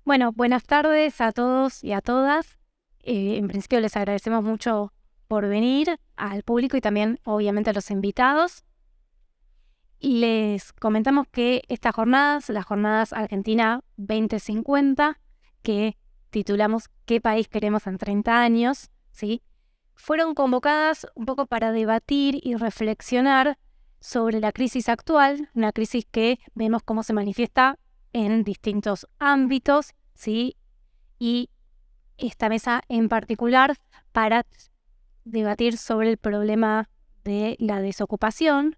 Bueno, buenas tardes a todos y a todas. En principio les agradecemos mucho por venir al público y también obviamente a los invitados. Les comentamos que estas jornadas, las jornadas Argentina 2050, que titulamos ¿Qué país queremos en 30 años?, ¿sí?, fueron convocadas un poco para debatir y reflexionar sobre la crisis actual, una crisis que vemos cómo se manifiesta en distintos ámbitos, ¿sí? Y esta mesa en particular para debatir sobre el problema de la desocupación,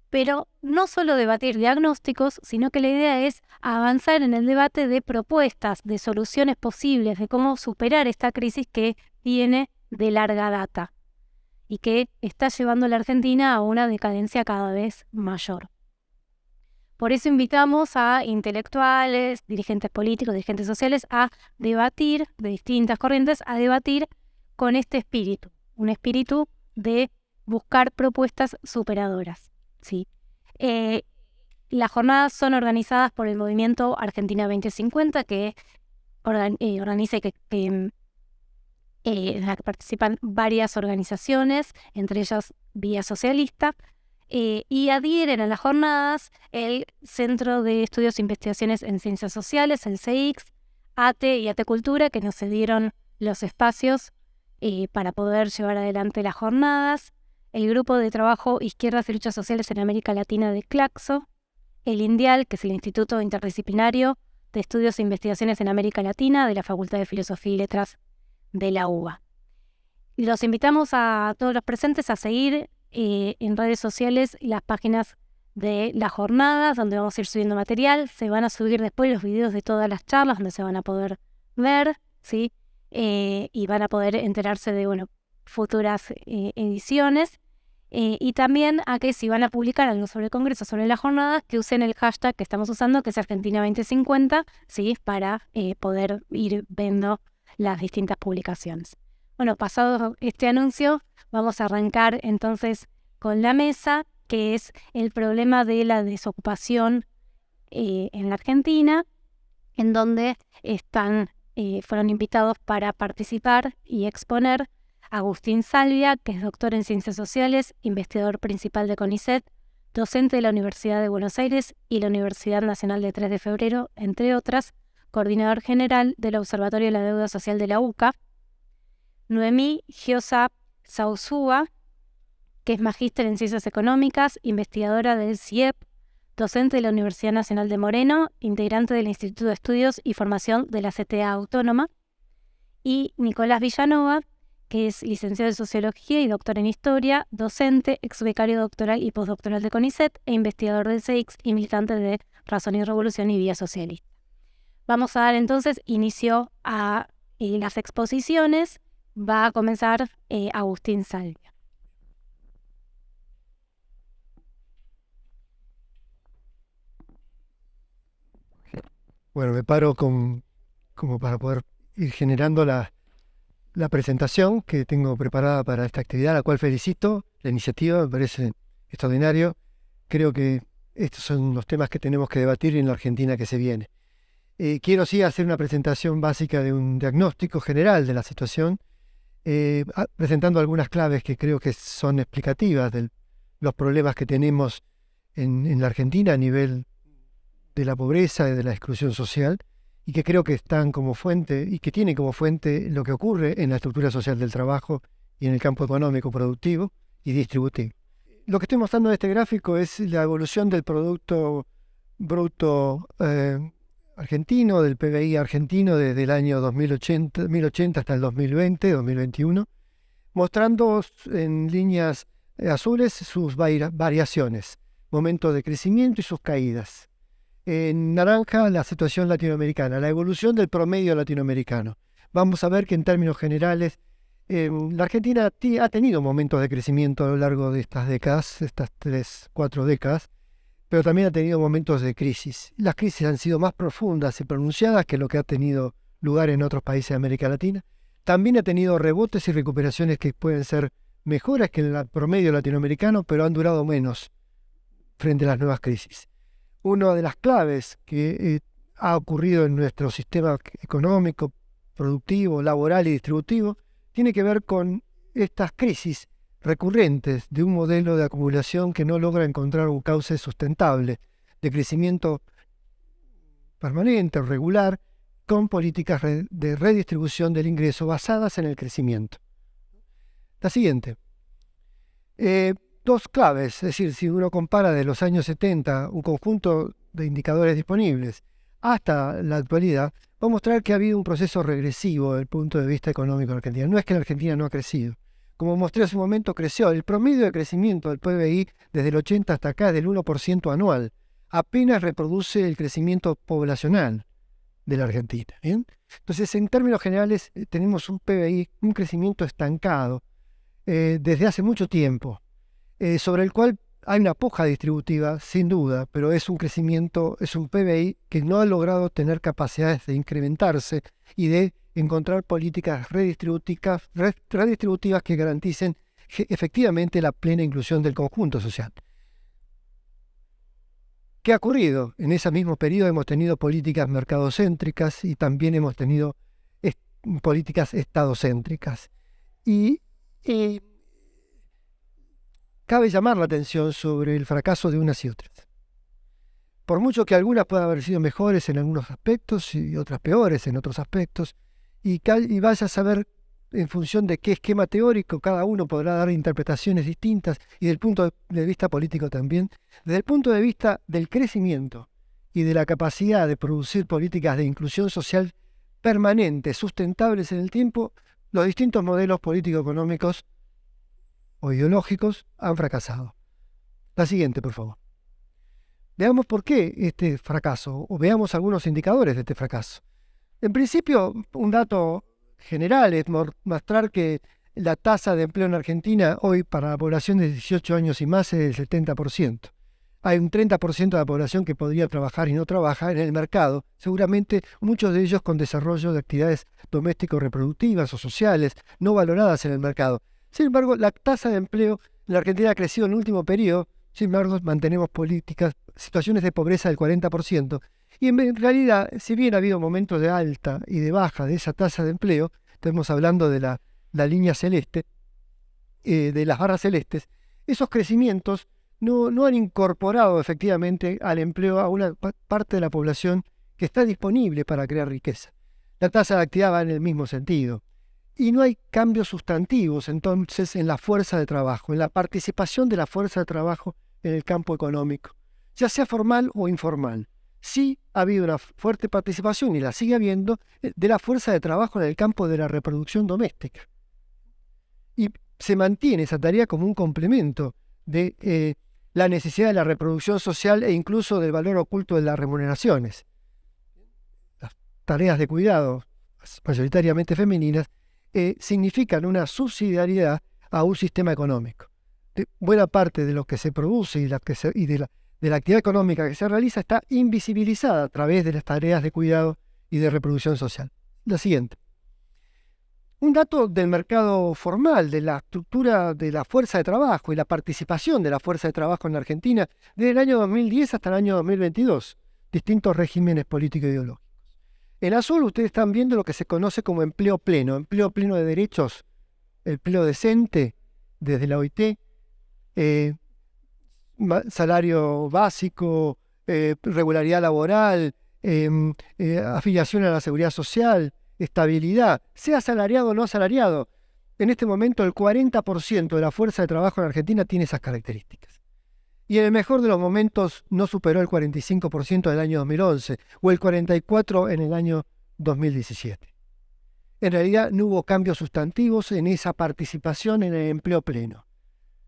pero no solo debatir diagnósticos, sino que la idea es avanzar en el debate de propuestas, de soluciones posibles, de cómo superar esta crisis que viene de larga data y que está llevando a la Argentina a una decadencia cada vez mayor. Por eso invitamos a intelectuales, dirigentes políticos, dirigentes sociales a debatir, de distintas corrientes, a debatir con este espíritu, un espíritu de buscar propuestas superadoras, ¿sí? Las jornadas son organizadas por el movimiento Argentina 2050, que organiza y en la que participan varias organizaciones, entre ellas Vía Socialista, y adhieren a las jornadas el Centro de Estudios e Investigaciones en Ciencias Sociales, el CEICS, ATE y ATE Cultura, que nos cedieron los espacios para poder llevar adelante las jornadas, el Grupo de Trabajo Izquierdas y Luchas Sociales en América Latina de CLACSO, el INDIAL, que es el Instituto Interdisciplinario de Estudios e Investigaciones en América Latina de la Facultad de Filosofía y Letras de la UBA. Los invitamos a todos los presentes a seguir en redes sociales las páginas de las jornadas, donde vamos a ir subiendo material. Se van a subir después los videos de todas las charlas, donde se van a poder ver, ¿sí? Y van a poder enterarse de futuras ediciones. Y también a que si van a publicar algo sobre el Congreso, sobre las jornadas, que usen el hashtag que estamos usando, que es Argentina 2050, ¿sí?, para poder ir viendo las distintas publicaciones. Bueno, pasado este anuncio, vamos a arrancar entonces con la mesa, que es el problema de la desocupación en la Argentina, en donde fueron invitados para participar y exponer Agustín Salvia, que es doctor en Ciencias Sociales, investigador principal de CONICET, docente de la Universidad de Buenos Aires y la Universidad Nacional de 3 de Febrero, entre otras, coordinador general del Observatorio de la Deuda Social de la UCA, Noemí Giosa Sauzúa, que es magíster en Ciencias Económicas, investigadora del CIEP, docente de la Universidad Nacional de Moreno, integrante del Instituto de Estudios y Formación de la CTA Autónoma, y Nicolás Villanova, que es licenciado en Sociología y doctor en Historia, docente, exbecario doctoral y postdoctoral de CONICET e investigador del CEICS y militante de Razón y Revolución y Vía Socialista. Vamos a dar entonces inicio a las exposiciones. Va a comenzar Agustín Salvia. Bueno, me paro como para poder ir generando la presentación que tengo preparada para esta actividad, a la cual felicito. La iniciativa me parece extraordinario. Creo que estos son los temas que tenemos que debatir en la Argentina que se viene. Quiero sí hacer una presentación básica de un diagnóstico general de la situación, presentando algunas claves que creo que son explicativas de los problemas que tenemos en la Argentina a nivel de la pobreza y de la exclusión social, y que creo que están como fuente, y que tienen como fuente lo que ocurre en la estructura social del trabajo y en el campo económico, productivo y distributivo. Lo que estoy mostrando en este gráfico es la evolución del Producto Bruto argentino, del PBI argentino desde el año 1080 hasta el 2020, 2021, mostrando en líneas azules sus variaciones, momentos de crecimiento y sus caídas. En naranja, la situación latinoamericana, la evolución del promedio latinoamericano. Vamos a ver que en términos generales, la Argentina ha tenido momentos de crecimiento a lo largo de estas décadas, estas 3, 4 décadas, pero también ha tenido momentos de crisis. Las crisis han sido más profundas y pronunciadas que lo que ha tenido lugar en otros países de América Latina. También ha tenido rebotes y recuperaciones que pueden ser mejores que el promedio latinoamericano, pero han durado menos frente a las nuevas crisis. Una de las claves que ha ocurrido en nuestro sistema económico, productivo, laboral y distributivo, tiene que ver con estas crisis recurrentes de un modelo de acumulación que no logra encontrar un cauce sustentable de crecimiento permanente o regular, con políticas de redistribución del ingreso basadas en el crecimiento. La siguiente. Dos claves, es decir, si uno compara de los años 70 un conjunto de indicadores disponibles hasta la actualidad, va a mostrar que ha habido un proceso regresivo desde el punto de vista económico en Argentina. No es que la Argentina no ha crecido. Como mostré hace un momento, creció. El promedio de crecimiento del PBI desde el 80 hasta acá es del 1% anual. Apenas reproduce el crecimiento poblacional de la Argentina. ¿Bien? Entonces, en términos generales, tenemos un PBI, un crecimiento estancado desde hace mucho tiempo, sobre el cual hay una puja distributiva, sin duda, pero es un crecimiento, es un PBI que no ha logrado tener capacidades de incrementarse y de encontrar políticas redistributivas que garanticen efectivamente la plena inclusión del conjunto social. ¿Qué ha ocurrido? En ese mismo periodo hemos tenido políticas mercadocéntricas y también hemos tenido políticas estadocéntricas. Y cabe llamar la atención sobre el fracaso de unas y otras. Por mucho que algunas puedan haber sido mejores en algunos aspectos y otras peores en otros aspectos, y vaya a saber en función de qué esquema teórico cada uno podrá dar interpretaciones distintas, y del punto de vista político también, desde el punto de vista del crecimiento y de la capacidad de producir políticas de inclusión social permanentes, sustentables en el tiempo, los distintos modelos político-económicos o ideológicos han fracasado. La siguiente, por favor. Veamos por qué este fracaso, o veamos algunos indicadores de este fracaso. En principio, un dato general es mostrar que la tasa de empleo en Argentina hoy para la población de 18 años y más es del 70%. Hay un 30% de la población que podría trabajar y no trabaja en el mercado, seguramente muchos de ellos con desarrollo de actividades doméstico-reproductivas o sociales no valoradas en el mercado. Sin embargo, la tasa de empleo en la Argentina ha crecido en el último periodo, sin embargo, mantenemos situaciones de pobreza del 40%, y en realidad, si bien ha habido momentos de alta y de baja de esa tasa de empleo, estamos hablando de la línea celeste, de las barras celestes, esos crecimientos no han incorporado efectivamente al empleo a una parte de la población que está disponible para crear riqueza. La tasa de actividad va en el mismo sentido. Y no hay cambios sustantivos entonces en la fuerza de trabajo, en la participación de la fuerza de trabajo en el campo económico, ya sea formal o informal. Sí ha habido una fuerte participación, y la sigue habiendo, de la fuerza de trabajo en el campo de la reproducción doméstica. Y se mantiene esa tarea como un complemento de la necesidad de la reproducción social e incluso del valor oculto de las remuneraciones. Las tareas de cuidado, mayoritariamente femeninas, significan una subsidiariedad a un sistema económico. Buena parte de lo que se produce y de la actividad económica que se realiza está invisibilizada a través de las tareas de cuidado y de reproducción social. La siguiente. Un dato del mercado formal, de la estructura de la fuerza de trabajo y la participación de la fuerza de trabajo en la Argentina desde el año 2010 hasta el año 2022, distintos regímenes político-ideológicos. En azul ustedes están viendo lo que se conoce como empleo pleno de derechos, empleo decente desde la OIT, salario básico, regularidad laboral, afiliación a la seguridad social, estabilidad, sea asalariado o no asalariado. En este momento el 40% de la fuerza de trabajo en Argentina tiene esas características. Y en el mejor de los momentos no superó el 45% del año 2011 o el 44% en el año 2017. En realidad no hubo cambios sustantivos en esa participación en el empleo pleno.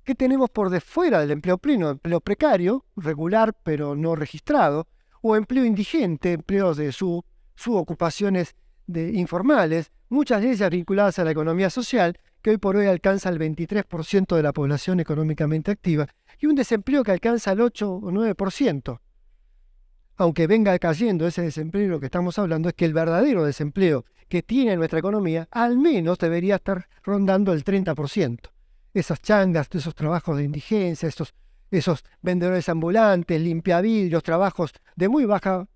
¿Qué tenemos por fuera del empleo pleno? Empleo precario, regular pero no registrado, o empleo indigente, empleos de subocupaciones informales, muchas de ellas vinculadas a la economía social, que hoy por hoy alcanza el 23% de la población económicamente activa, y un desempleo que alcanza el 8 o 9%. Aunque venga cayendo ese desempleo, lo que estamos hablando es que el verdadero desempleo que tiene nuestra economía al menos debería estar rondando el 30%. Esas changas, esos trabajos de indigencia, esos vendedores ambulantes, limpiavidrios, trabajos de muy baja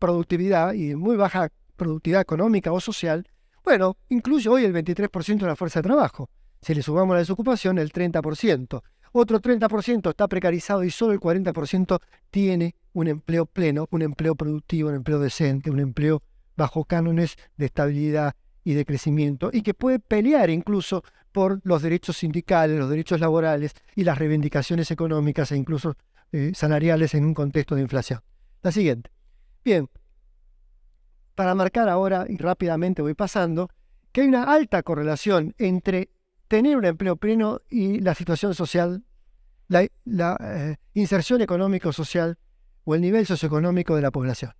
productividad y de muy baja productividad económica o social, bueno, incluye hoy el 23% de la fuerza de trabajo. Si le sumamos la desocupación, el 30%. Otro 30% está precarizado y solo el 40% tiene un empleo pleno, un empleo productivo, un empleo decente, un empleo bajo cánones de estabilidad y de crecimiento, y que puede pelear incluso por los derechos sindicales, los derechos laborales y las reivindicaciones económicas e incluso salariales en un contexto de inflación. La siguiente. Bien, para marcar ahora, y rápidamente voy pasando, que hay una alta correlación entre tener un empleo pleno y la situación social, la inserción económico-social o el nivel socioeconómico de la población.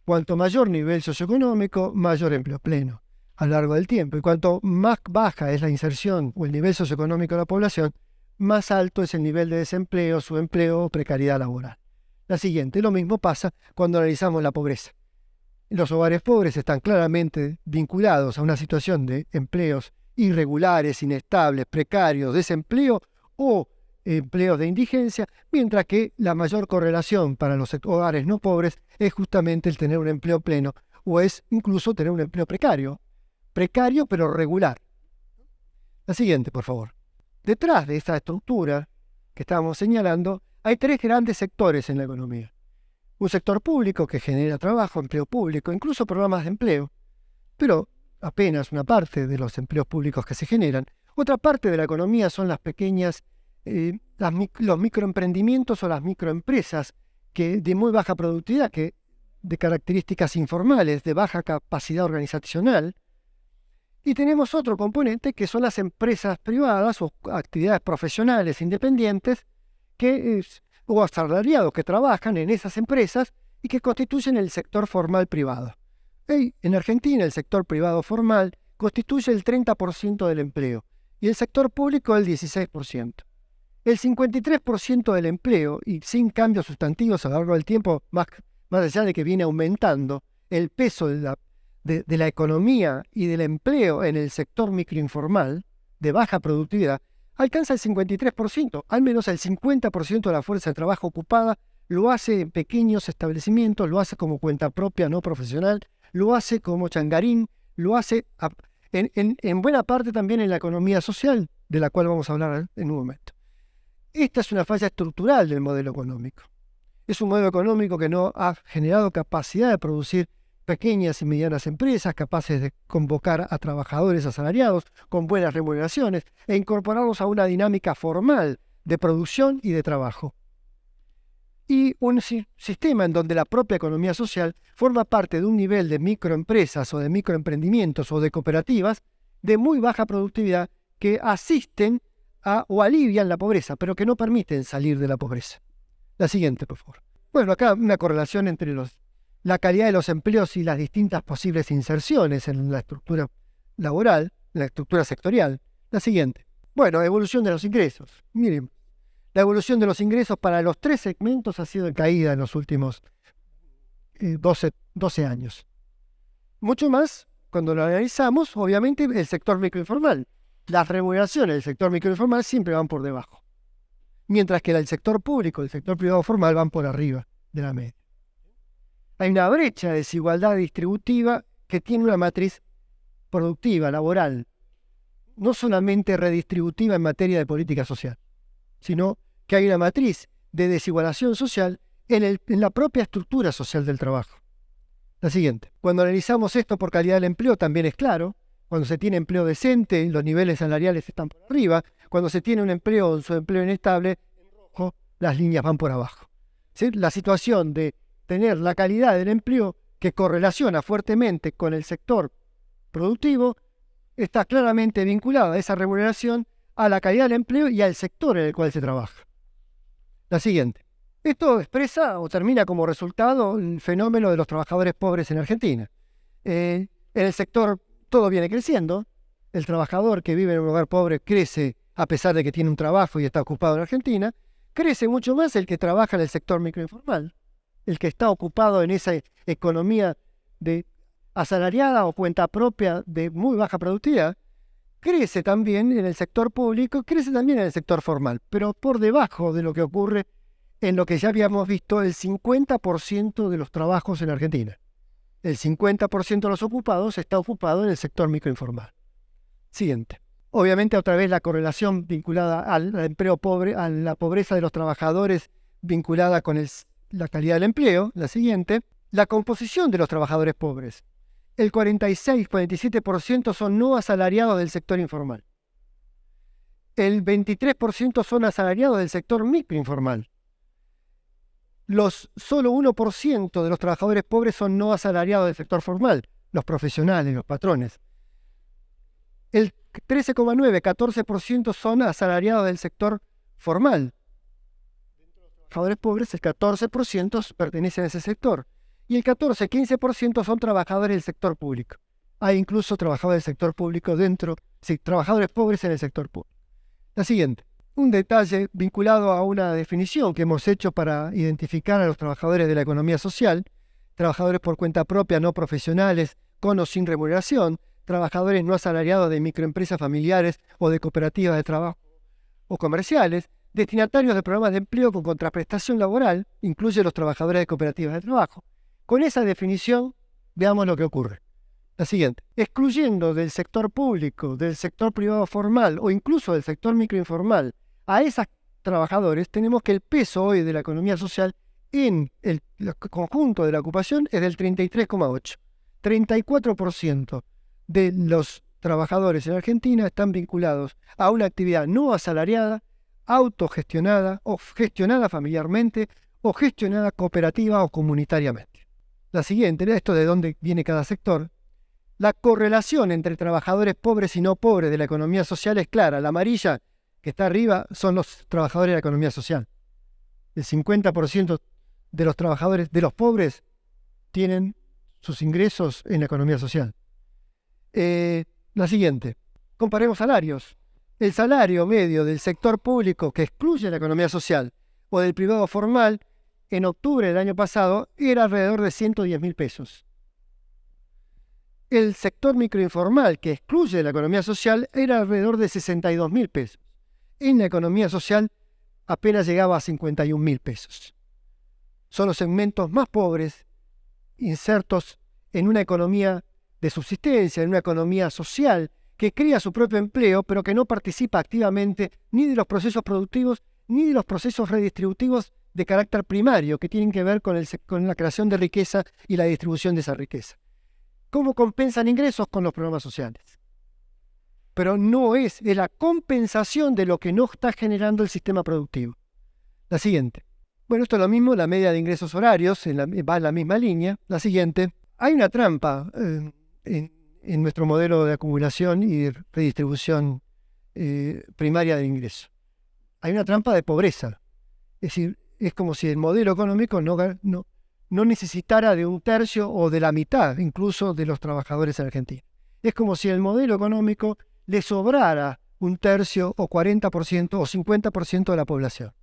Cuanto mayor nivel socioeconómico, mayor empleo pleno a lo largo del tiempo. Y cuanto más baja es la inserción o el nivel socioeconómico de la población, más alto es el nivel de desempleo, subempleo o precariedad laboral. La siguiente, lo mismo pasa cuando analizamos la pobreza. Los hogares pobres están claramente vinculados a una situación de empleos irregulares, inestables, precarios, desempleo o empleos de indigencia, mientras que la mayor correlación para los hogares no pobres es justamente el tener un empleo pleno o es incluso tener un empleo precario pero regular. La siguiente, por favor. Detrás de esta estructura que estamos señalando, hay tres grandes sectores en la economía. Un sector público que genera trabajo, empleo público, incluso programas de empleo, pero apenas una parte de los empleos públicos que se generan. Otra parte de la economía son las pequeñas, los microemprendimientos o las microempresas de muy baja productividad, de características informales, de baja capacidad organizacional. Y tenemos otro componente que son las empresas privadas o actividades profesionales independientes o asalariados que trabajan en esas empresas y que constituyen el sector formal privado. En Argentina el sector privado formal constituye el 30% del empleo y el sector público el 16%. El 53% del empleo, y sin cambios sustantivos a lo largo del tiempo, más allá de que viene aumentando el peso de la economía y del empleo en el sector microinformal de baja productividad, alcanza el 53%, al menos el 50% de la fuerza de trabajo ocupada lo hace en pequeños establecimientos, lo hace como cuenta propia no profesional, lo hace como changarín, lo hace en buena parte también en la economía social, de la cual vamos a hablar en un momento. Esta es una falla estructural del modelo económico. Es un modelo económico que no ha generado capacidad de producir pequeñas y medianas empresas capaces de convocar a trabajadores asalariados con buenas remuneraciones e incorporarlos a una dinámica formal de producción y de trabajo. Y un sistema en donde la propia economía social forma parte de un nivel de microempresas o de microemprendimientos o de cooperativas de muy baja productividad que asisten o alivian la pobreza, pero que no permiten salir de la pobreza. La siguiente, por favor. Bueno, acá una correlación entre la calidad de los empleos y las distintas posibles inserciones en la estructura laboral, en la estructura sectorial. La siguiente. Bueno, evolución de los ingresos. Miren, la evolución de los ingresos para los tres segmentos ha sido en caída en los últimos 12 años. Mucho más, cuando lo analizamos, obviamente, el sector microinformal. Las remuneraciones del sector microinformal siempre van por debajo, mientras que el sector público y el sector privado formal van por arriba de la media. Hay una brecha de desigualdad distributiva que tiene una matriz productiva, laboral, no solamente redistributiva en materia de política social, sino que hay una matriz de desigualación social en la propia estructura social del trabajo. La siguiente. Cuando analizamos esto por calidad del empleo también es claro. Cuando se tiene empleo decente, los niveles salariales están por arriba. Cuando se tiene un empleo o un subempleo inestable, en rojo, las líneas van por abajo. ¿Sí? La situación de tener la calidad del empleo que correlaciona fuertemente con el sector productivo está claramente vinculada a esa remuneración, a la calidad del empleo y al sector en el cual se trabaja. La siguiente. Esto expresa o termina como resultado el fenómeno de los trabajadores pobres en Argentina. En el sector todo viene creciendo. El trabajador que vive en un hogar pobre crece a pesar de que tiene un trabajo y está ocupado en Argentina. Crece mucho más el que trabaja en el sector microinformal, el que está ocupado en esa economía de asalariada o cuenta propia de muy baja productividad. Crece también en el sector público, crece también en el sector formal, pero por debajo de lo que ocurre en lo que ya habíamos visto el 50% de los trabajos en Argentina. El 50% de los ocupados está ocupado en el sector microinformal. Siguiente. Obviamente, otra vez la correlación vinculada al empleo pobre, a la pobreza de los trabajadores vinculada con la calidad del empleo. La siguiente. La composición de los trabajadores pobres. El 46-47% son no asalariados del sector informal. El 23% son asalariados del sector microinformal. Solo 1% de los trabajadores pobres son no asalariados del sector formal, los profesionales, los patrones. El 13,9-14% son asalariados del sector formal. Dentro de los trabajadores pobres, el 14% pertenecen a ese sector. Y el 14-15% son trabajadores del sector público. Hay incluso trabajadores del sector público trabajadores pobres en el sector público. La siguiente. Un detalle vinculado a una definición que hemos hecho para identificar a los trabajadores de la economía social, trabajadores por cuenta propia no profesionales, con o sin remuneración, trabajadores no asalariados de microempresas familiares o de cooperativas de trabajo o comerciales, destinatarios de programas de empleo con contraprestación laboral, incluye los trabajadores de cooperativas de trabajo. Con esa definición, veamos lo que ocurre. La siguiente. Excluyendo del sector público, del sector privado formal o incluso del sector microinformal a esos trabajadores, tenemos que el peso hoy de la economía social en el conjunto de la ocupación es del 33,8%. 34% de los trabajadores en Argentina están vinculados a una actividad no asalariada, autogestionada o gestionada familiarmente o gestionada cooperativa o comunitariamente. La siguiente, esto de dónde viene cada sector. La correlación entre trabajadores pobres y no pobres de la economía social es clara. La amarilla que está arriba son los trabajadores de la economía social. El 50% de los trabajadores, de los pobres, tienen sus ingresos en la economía social. La siguiente. Comparemos salarios. El salario medio del sector público que excluye la economía social o del privado formal en octubre del año pasado era alrededor de 110.000 pesos. El sector microinformal que excluye la economía social era alrededor de 62.000 pesos. En la economía social apenas llegaba a 51.000 pesos. Son los segmentos más pobres insertos en una economía de subsistencia, en una economía social que crea su propio empleo, pero que no participa activamente ni de los procesos productivos ni de los procesos redistributivos de carácter primario que tienen que ver con la creación de riqueza y la distribución de esa riqueza. ¿Cómo compensan ingresos? Con los programas sociales. Pero no es la compensación de lo que no está generando el sistema productivo. La siguiente. Bueno, esto es lo mismo, la media de ingresos horarios va en la misma línea. La siguiente. Hay una trampa en nuestro modelo de acumulación y redistribución primaria del ingreso. Hay una trampa de pobreza. Es decir, es como si el modelo económico no necesitara de un tercio o de la mitad incluso de los trabajadores en Argentina. Es como si el modelo económico le sobrara un tercio o 40% o 50% de la población.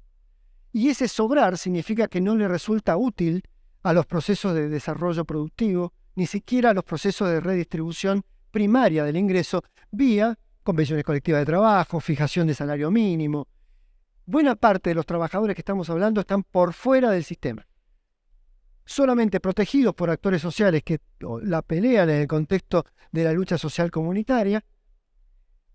Y ese sobrar significa que no le resulta útil a los procesos de desarrollo productivo, ni siquiera a los procesos de redistribución primaria del ingreso vía convenciones colectivas de trabajo, fijación de salario mínimo. Buena parte de los trabajadores que estamos hablando están por fuera del sistema. Solamente protegidos por actores sociales que la pelean en el contexto de la lucha social comunitaria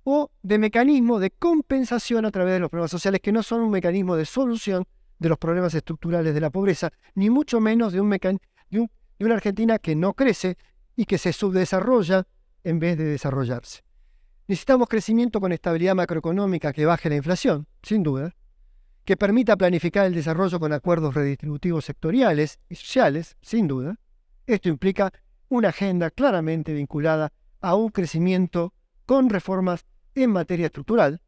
o de mecanismos de compensación a través de los problemas sociales que no son un mecanismo de solución de los problemas estructurales de la pobreza, ni mucho menos de una Argentina que no crece y que se subdesarrolla en vez de desarrollarse. Necesitamos crecimiento con estabilidad macroeconómica que baje la inflación, sin duda, que permita planificar el desarrollo con acuerdos redistributivos sectoriales y sociales, sin duda. Esto implica una agenda claramente vinculada a un crecimiento con reformas en materia estructural,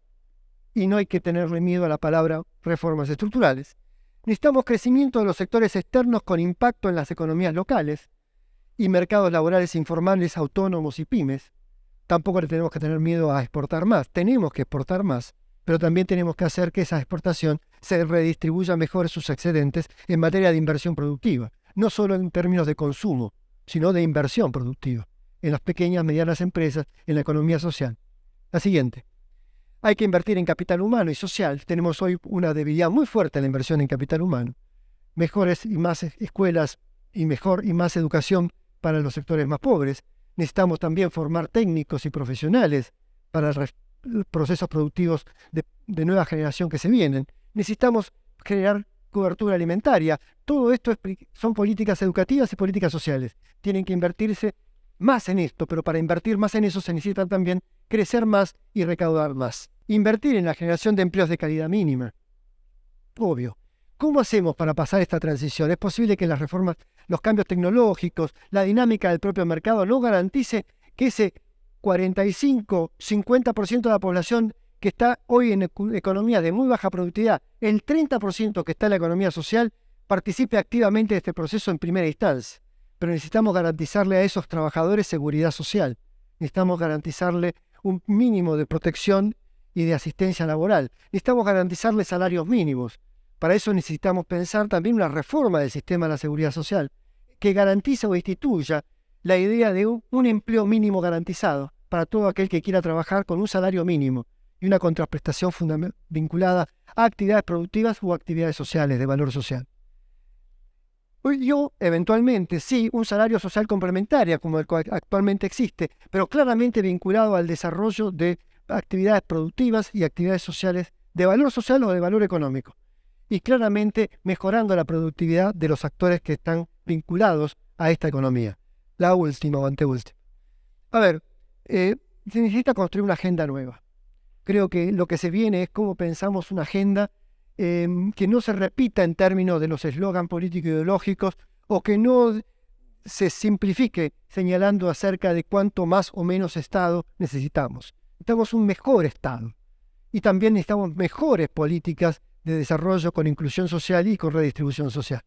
y no hay que tenerle miedo a la palabra reformas estructurales. Necesitamos crecimiento de los sectores externos con impacto en las economías locales y mercados laborales informales, autónomos y pymes. Tampoco le tenemos que tener miedo a exportar más. Tenemos que exportar más, pero también tenemos que hacer que esa exportación se redistribuya mejor sus excedentes en materia de inversión productiva, no solo en términos de consumo, sino de inversión productiva, en las pequeñas y medianas empresas, en la economía social. La siguiente. Hay que invertir en capital humano y social. Tenemos hoy una debilidad muy fuerte en la inversión en capital humano. Mejores y más escuelas y mejor y más educación para los sectores más pobres. Necesitamos también formar técnicos y profesionales para procesos productivos de nueva generación que se vienen. Necesitamos generar cobertura alimentaria. Todo esto son políticas educativas y políticas sociales. Tienen que invertirse más en esto, pero para invertir más en eso se necesita también crecer más y recaudar más. Invertir en la generación de empleos de calidad mínima. Obvio. ¿Cómo hacemos para pasar esta transición? Es posible que las reformas, los cambios tecnológicos, la dinámica del propio mercado no garantice que ese 45-50% de la población que está hoy en economía de muy baja productividad, el 30% que está en la economía social, participe activamente de este proceso en primera instancia. Pero necesitamos garantizarle a esos trabajadores seguridad social. Necesitamos garantizarle un mínimo de protección y de asistencia laboral. Necesitamos garantizarle salarios mínimos. Para eso necesitamos pensar también una reforma del sistema de la seguridad social que garantice o instituya la idea de un empleo mínimo garantizado para todo aquel que quiera trabajar con un salario mínimo y una contraprestación vinculada a actividades productivas o actividades sociales de valor social. Yo, eventualmente, sí, un salario social complementario como el que actualmente existe, pero claramente vinculado al desarrollo de actividades productivas y actividades sociales de valor social o de valor económico. Y claramente mejorando la productividad de los actores que están vinculados a esta economía. La última o anteúltima. A ver, se necesita construir una agenda nueva. Creo que lo que se viene es cómo pensamos una agenda que no se repita en términos de los eslogans político-ideológicos o que no se simplifique señalando acerca de cuánto más o menos Estado necesitamos. Necesitamos un mejor Estado y también necesitamos mejores políticas de desarrollo con inclusión social y con redistribución social.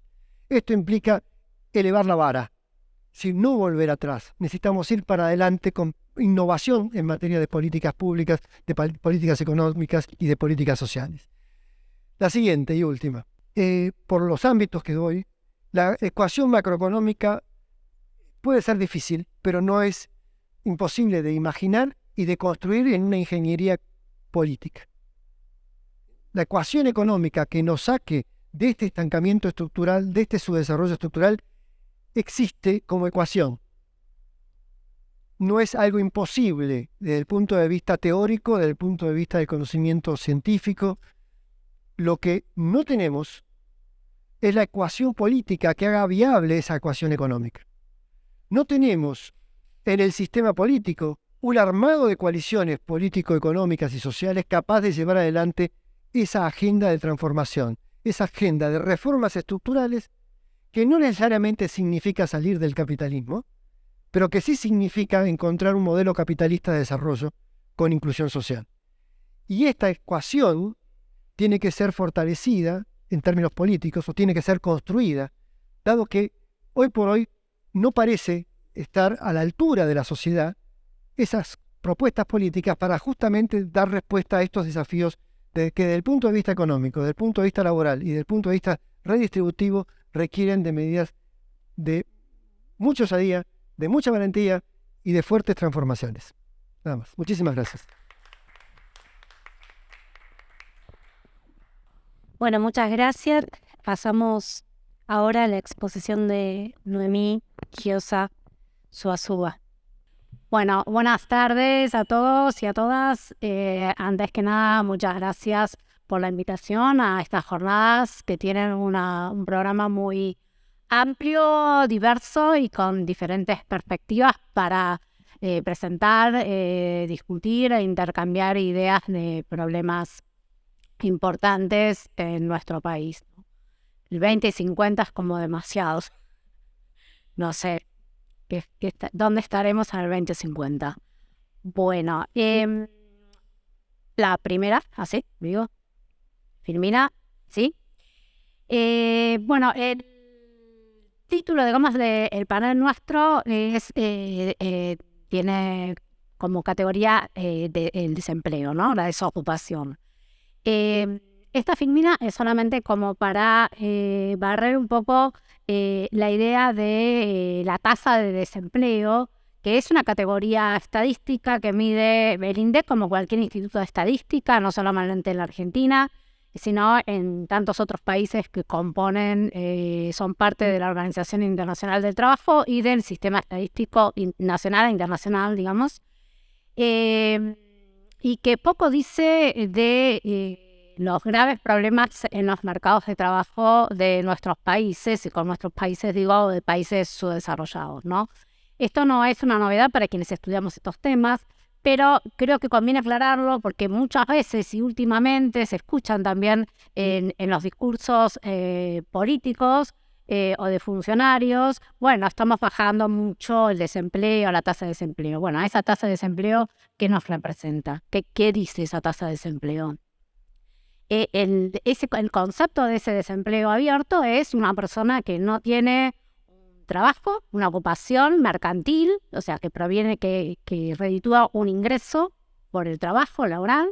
Esto implica elevar la vara, sin no volver atrás. Necesitamos ir para adelante con innovación en materia de políticas públicas, de políticas económicas y de políticas sociales. La siguiente y última. Por los ámbitos que doy, la ecuación macroeconómica puede ser difícil, pero no es imposible de imaginar y de construir en una ingeniería política. La ecuación económica que nos saque de este estancamiento estructural, de este subdesarrollo estructural, existe como ecuación. No es algo imposible desde el punto de vista teórico, desde el punto de vista del conocimiento científico. Lo que no tenemos es la ecuación política que haga viable esa ecuación económica. No tenemos en el sistema político un armado de coaliciones político-económicas y sociales capaz de llevar adelante esa agenda de transformación, esa agenda de reformas estructurales que no necesariamente significa salir del capitalismo, pero que sí significa encontrar un modelo capitalista de desarrollo con inclusión social. Y esta ecuación tiene que ser fortalecida en términos políticos o tiene que ser construida, dado que hoy por hoy no parece estar a la altura de la sociedad esas propuestas políticas para justamente dar respuesta a estos desafíos que desde el punto de vista económico, desde el punto de vista laboral y desde el punto de vista redistributivo requieren de medidas de mucha osadía, de mucha valentía y de fuertes transformaciones. Nada más. Muchísimas gracias. Bueno, muchas gracias. Pasamos ahora a la exposición de Noemí Giosa Suazúa. Bueno, buenas tardes a todos y a todas. Antes que nada, muchas gracias por la invitación a estas jornadas que tienen un programa muy amplio, diverso y con diferentes perspectivas para presentar, discutir e intercambiar ideas de problemas importantes en nuestro país. El 20 y 50 es como demasiados. No sé, ¿dónde estaremos en el 2050? Bueno, la primera, así, digo, Filmina, ¿sí? Bueno, el título, digamos, del panel nuestro tiene como categoría el desempleo, ¿no? La desocupación. Esta filmina es solamente como para barrer un poco la idea de la tasa de desempleo que es una categoría estadística que mide el INDEC como cualquier instituto de estadística, no solamente en la Argentina, sino en tantos otros países que componen, son parte de la Organización Internacional del Trabajo y del Sistema Estadístico Nacional e Internacional, digamos, y que poco dice de los graves problemas en los mercados de trabajo de nuestros países, y con nuestros países digo de países subdesarrollados, ¿no? Esto no es una novedad para quienes estudiamos estos temas, pero creo que conviene aclararlo porque muchas veces y últimamente se escuchan también en los discursos políticos o de funcionarios, bueno, estamos bajando mucho el desempleo, la tasa de desempleo. Bueno, esa tasa de desempleo, ¿qué nos representa? ¿Qué dice esa tasa de desempleo? El concepto de ese desempleo abierto es una persona que no tiene trabajo, una ocupación mercantil, o sea, que proviene, que reditúa un ingreso por el trabajo laboral,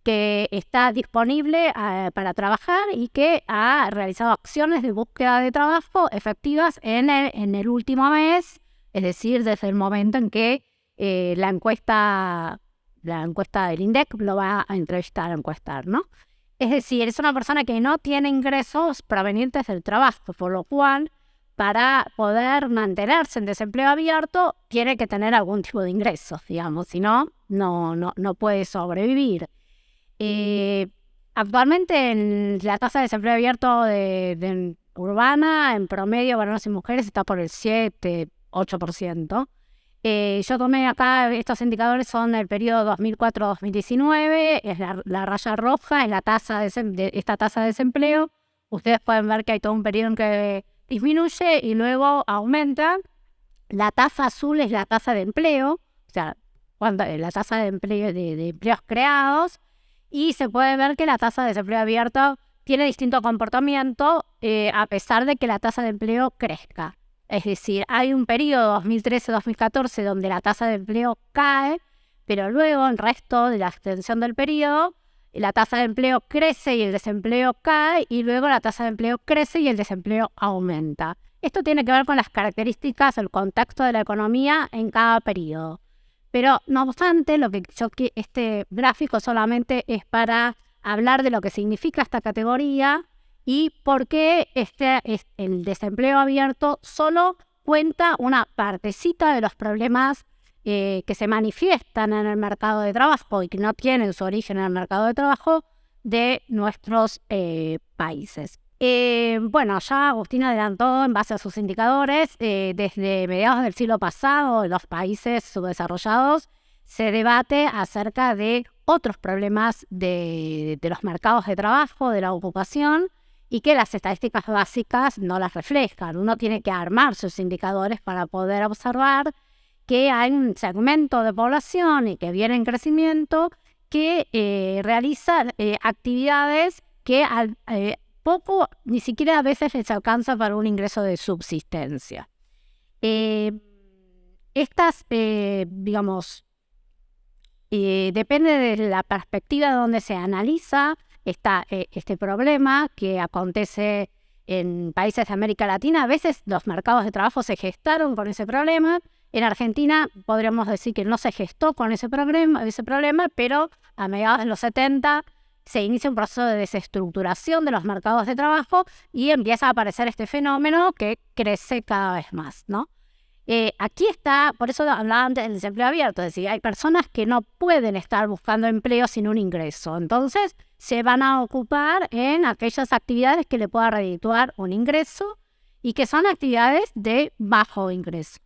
que está disponible para trabajar y que ha realizado acciones de búsqueda de trabajo efectivas en el último mes, es decir, desde el momento en que la encuesta del INDEC lo va a encuestar, ¿no? Es decir, es una persona que no tiene ingresos provenientes del trabajo, por lo cual para poder mantenerse en desempleo abierto, tiene que tener algún tipo de ingresos, digamos, si no, no puede sobrevivir. Actualmente en la tasa de desempleo abierto de urbana, en promedio, varones y mujeres, está por el 7-8%. Yo tomé acá, estos indicadores son del periodo 2004-2019, es la raya roja, es la tasa de esta tasa de desempleo. Ustedes pueden ver que hay todo un periodo en que disminuye y luego aumenta. La tasa azul es la tasa de empleo, o sea, la tasa de empleo de empleos creados, y se puede ver que la tasa de desempleo abierto tiene distinto comportamiento a pesar de que la tasa de empleo crezca. Es decir, hay un periodo 2013-2014 donde la tasa de empleo cae, pero luego el resto de la extensión del periodo la tasa de empleo crece y el desempleo cae, y luego la tasa de empleo crece y el desempleo aumenta. Esto tiene que ver con las características, el contexto de la economía en cada periodo. Pero no obstante, este gráfico solamente es para hablar de lo que significa esta categoría y por qué el desempleo abierto solo cuenta una partecita de los problemas que se manifiestan en el mercado de trabajo y que no tienen su origen en el mercado de trabajo de nuestros países. Bueno, ya Agustín adelantó en base a sus indicadores, desde mediados del siglo pasado en los países subdesarrollados se debate acerca de otros problemas de los mercados de trabajo, de la ocupación, y que las estadísticas básicas no las reflejan. Uno tiene que armar sus indicadores para poder observar que hay un segmento de población y que viene en crecimiento que realiza actividades que poco, ni siquiera a veces les alcanza para un ingreso de subsistencia. Depende de la perspectiva donde se analiza este problema que acontece en países de América Latina. A veces los mercados de trabajo se gestaron con ese problema. En Argentina podríamos decir que no se gestó con ese problema, pero a mediados de los 70 se inicia un proceso de desestructuración de los mercados de trabajo y empieza a aparecer este fenómeno que crece cada vez más, ¿no? Aquí está, por eso hablaba antes del desempleo abierto, es decir, hay personas que no pueden estar buscando empleo sin un ingreso, entonces se van a ocupar en aquellas actividades que le pueda redituar un ingreso y que son actividades de bajo ingreso.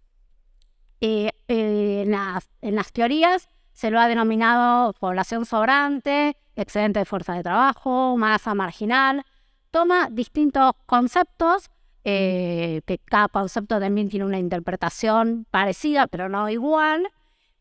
En las teorías se lo ha denominado población sobrante, excedente de fuerza de trabajo, masa marginal. Toma distintos conceptos, que cada concepto también tiene una interpretación parecida, pero no igual.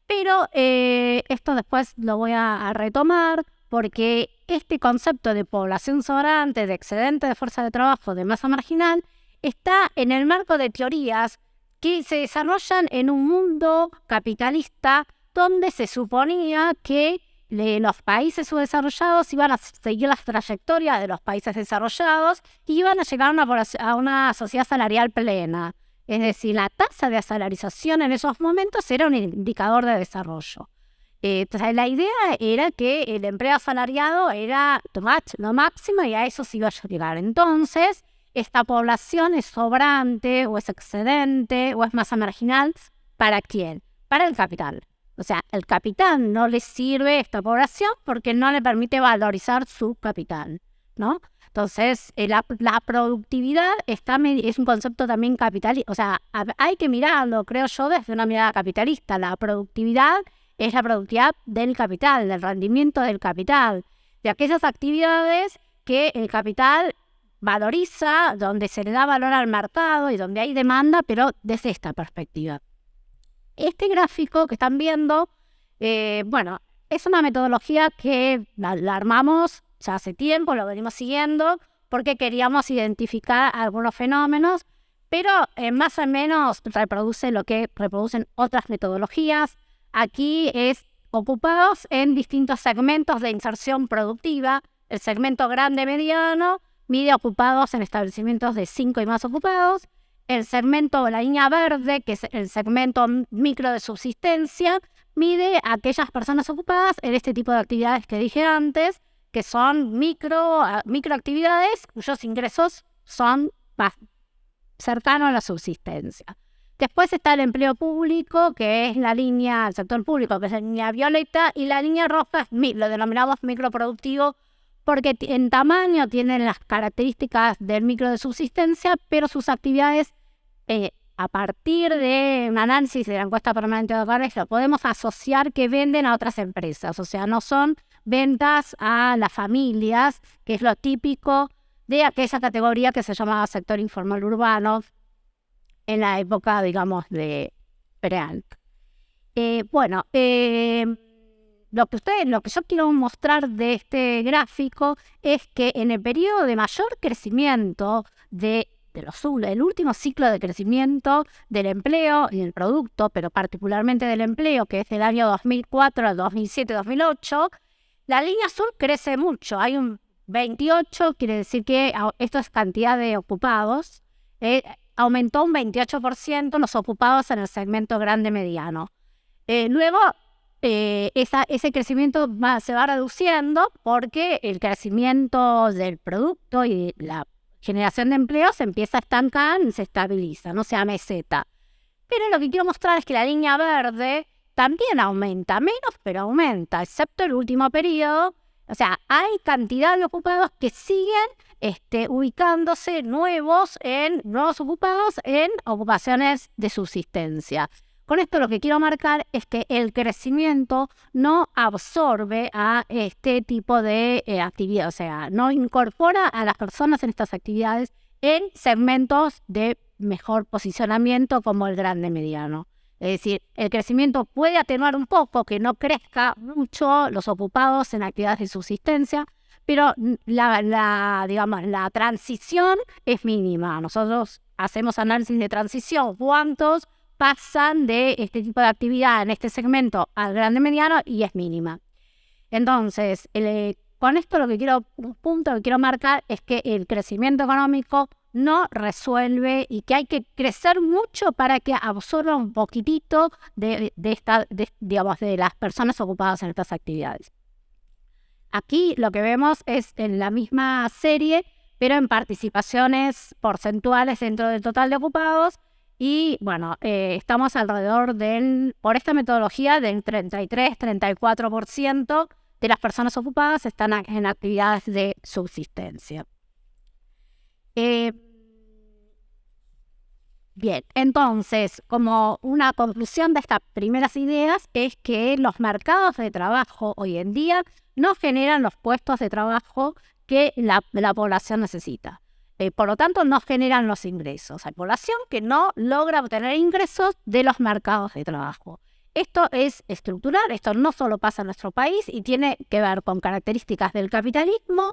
Pero esto después lo voy a retomar porque este concepto de población sobrante, de excedente de fuerza de trabajo, de masa marginal, está en el marco de teorías que se desarrollan en un mundo capitalista donde se suponía que los países subdesarrollados iban a seguir las trayectorias de los países desarrollados y iban a llegar a una sociedad salarial plena. Es decir, la tasa de asalarización en esos momentos era un indicador de desarrollo. Entonces, la idea era que el empleo asalariado era lo máximo y a eso se iba a llegar. Entonces, esta población es sobrante o es excedente o es masa marginal. ¿Para quién? Para el capital. O sea, el capital no le sirve a esta población porque no le permite valorizar su capital, ¿no? Entonces, la productividad es un concepto también capitalista. O sea, hay que mirarlo, creo yo, desde una mirada capitalista. La productividad es la productividad del capital, del rendimiento del capital, de aquellas actividades que el capital valoriza, donde se le da valor al mercado y donde hay demanda, pero desde esta perspectiva. Este gráfico que están viendo, es una metodología que la armamos ya hace tiempo, lo venimos siguiendo, porque queríamos identificar algunos fenómenos, pero más o menos reproduce lo que reproducen otras metodologías. Aquí es ocupados en distintos segmentos de inserción productiva. El segmento grande-mediano mide ocupados en establecimientos de 5 y más ocupados. El segmento, la línea verde, que es el segmento micro de subsistencia, mide a aquellas personas ocupadas en este tipo de actividades que dije antes, que son microactividades cuyos ingresos son más cercanos a la subsistencia. Después está el empleo público, que es el sector público, que es la línea violeta, y la línea roja es lo denominamos microproductivo, porque en tamaño tienen las características del micro de subsistencia, pero sus actividades, a partir de un análisis de la encuesta permanente de hogares, lo podemos asociar que venden a otras empresas. O sea, no son ventas a las familias, que es lo típico de aquella categoría que se llamaba sector informal urbano, en la época, digamos, de Pereal. Lo que yo quiero mostrar de este gráfico es que en el periodo de mayor crecimiento el último ciclo de crecimiento del empleo y del producto, pero particularmente del empleo, que es del año 2004 al 2007-2008, la línea azul crece mucho. Hay un 28, quiere decir que esto es cantidad de ocupados. Aumentó un 28% los ocupados en el segmento grande-mediano. Luego, ese crecimiento se va reduciendo porque el crecimiento del producto y la generación de empleo se empieza a estancar y se estabiliza, no sea meseta. Pero lo que quiero mostrar es que la línea verde también aumenta, menos, pero aumenta, excepto el último periodo. O sea, hay cantidad de ocupados que siguen ubicándose nuevos ocupados en ocupaciones de subsistencia. Con esto lo que quiero marcar es que el crecimiento no absorbe a este tipo de actividad, o sea, no incorpora a las personas en estas actividades en segmentos de mejor posicionamiento como el grande mediano. Es decir, el crecimiento puede atenuar un poco, que no crezca mucho los ocupados en actividades de subsistencia, pero la transición es mínima. Nosotros hacemos análisis de transición, cuántos pasan de este tipo de actividad en este segmento al grande mediano y es mínima. Entonces, con esto un punto que quiero marcar es que el crecimiento económico no resuelve y que hay que crecer mucho para que absorba un poquitito de las personas ocupadas en estas actividades. Aquí lo que vemos es en la misma serie, pero en participaciones porcentuales dentro del total de ocupados. Y estamos alrededor por esta metodología, del 33-34% de las personas ocupadas están en actividades de subsistencia. Bien, entonces, como una conclusión de estas primeras ideas es que los mercados de trabajo hoy en día no generan los puestos de trabajo que la población necesita. Por lo tanto, no generan los ingresos. Hay población que no logra obtener ingresos de los mercados de trabajo. Esto es estructural, esto no solo pasa en nuestro país y tiene que ver con características del capitalismo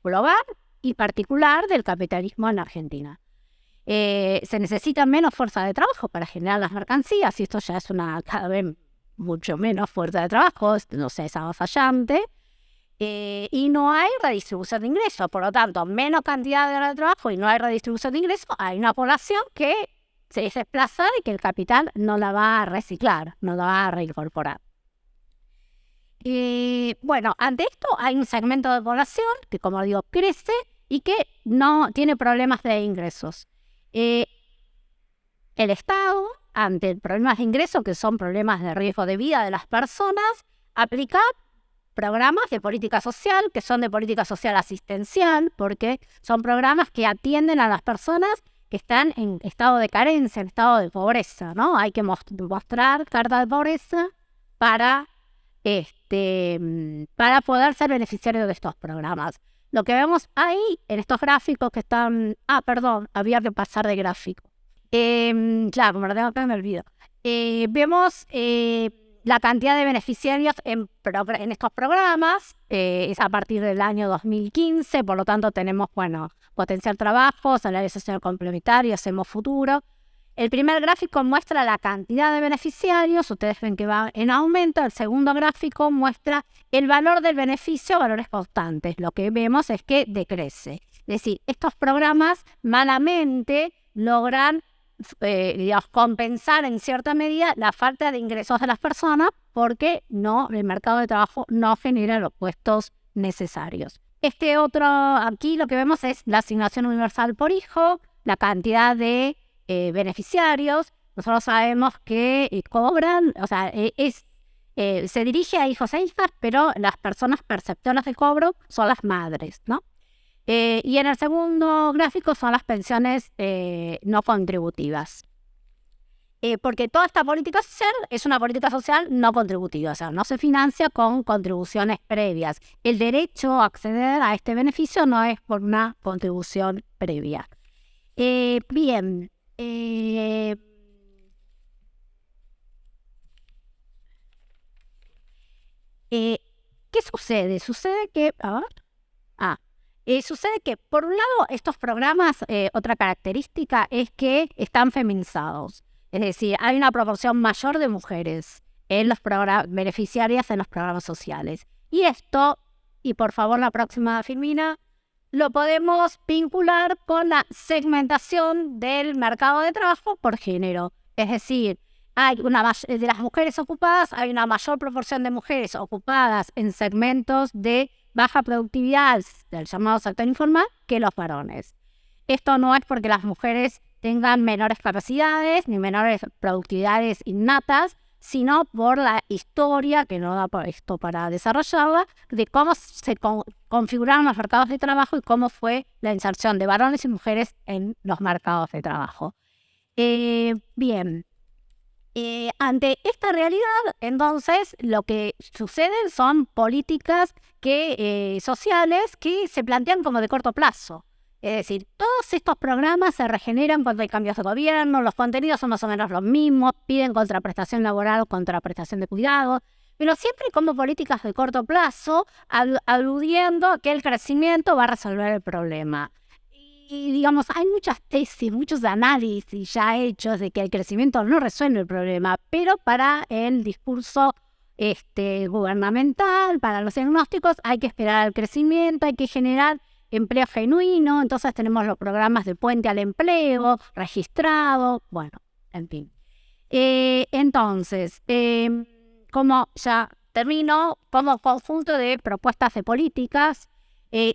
global y particular del capitalismo en Argentina. Se necesita menos fuerza de trabajo para generar las mercancías y esto ya es cada vez mucho menos fuerza de trabajo, es avasallante. Y no hay redistribución de ingresos, por lo tanto, menos cantidad de horas de trabajo y no hay redistribución de ingresos, hay una población que se es desplazada y que el capital no la va a reciclar, no la va a reincorporar. Bueno, ante esto hay un segmento de población que, como digo, crece y que no tiene problemas de ingresos. El Estado, ante problemas de ingresos, que son problemas de riesgo de vida de las personas, aplica programas de política social, que son de política social asistencial, porque son programas que atienden a las personas que están en estado de carencia, en estado de pobreza, ¿no? Hay que mostrar carta de pobreza para poder ser beneficiario de estos programas. Lo que vemos ahí en estos gráficos que están... perdón, había que pasar de gráfico. Claro, como lo tengo acá me olvido. Vemos la cantidad de beneficiarios en estos programas. Es a partir del año 2015, por lo tanto tenemos, potencial trabajo, salario social complementario, hacemos futuro. El primer gráfico muestra la cantidad de beneficiarios, ustedes ven que va en aumento. El segundo gráfico muestra el valor del beneficio, valores constantes. Lo que vemos es que decrece. Es decir, estos programas malamente logran compensar en cierta medida la falta de ingresos de las personas porque el mercado de trabajo no genera los puestos necesarios. Aquí lo que vemos es la asignación universal por hijo, la cantidad de beneficiarios. Nosotros sabemos que cobran, se dirige a hijos e hijas, pero las personas perceptoras de cobro son las madres, ¿no? Y en el segundo gráfico son las pensiones no contributivas. Porque toda esta política social es una política social no contributiva, o sea, no se financia con contribuciones previas. El derecho a acceder a este beneficio no es por una contribución previa. Bien. ¿Qué sucede? Sucede que... sucede que, por un lado, estos programas, otra característica es que están feminizados. Es decir, hay una proporción mayor de mujeres en los beneficiarias en los programas sociales. Y esto, y por favor la próxima Filmina, lo podemos vincular con la segmentación del mercado de trabajo por género. Es decir, de las mujeres ocupadas, hay una mayor proporción de mujeres ocupadas en segmentos de baja productividad del llamado sector informal que los varones. Esto no es porque las mujeres tengan menores capacidades ni menores productividades innatas, sino por la historia, que no da esto para desarrollarla, de cómo se configuraron los mercados de trabajo y cómo fue la inserción de varones y mujeres en los mercados de trabajo. Ante esta realidad, entonces, lo que sucede son políticas sociales que se plantean como de corto plazo. Es decir, todos estos programas se regeneran cuando hay cambios de gobierno, los contenidos son más o menos los mismos, piden contraprestación laboral o contraprestación de cuidado, pero siempre como políticas de corto plazo, aludiendo a que el crecimiento va a resolver el problema. Y digamos, hay muchas tesis, muchos análisis ya hechos de que el crecimiento no resuelve el problema, pero para el discurso gubernamental, para los diagnósticos, hay que esperar al crecimiento, hay que generar empleo genuino. Entonces tenemos los programas de puente al empleo, registrado, en fin. Entonces, como ya termino, como conjunto de propuestas de políticas,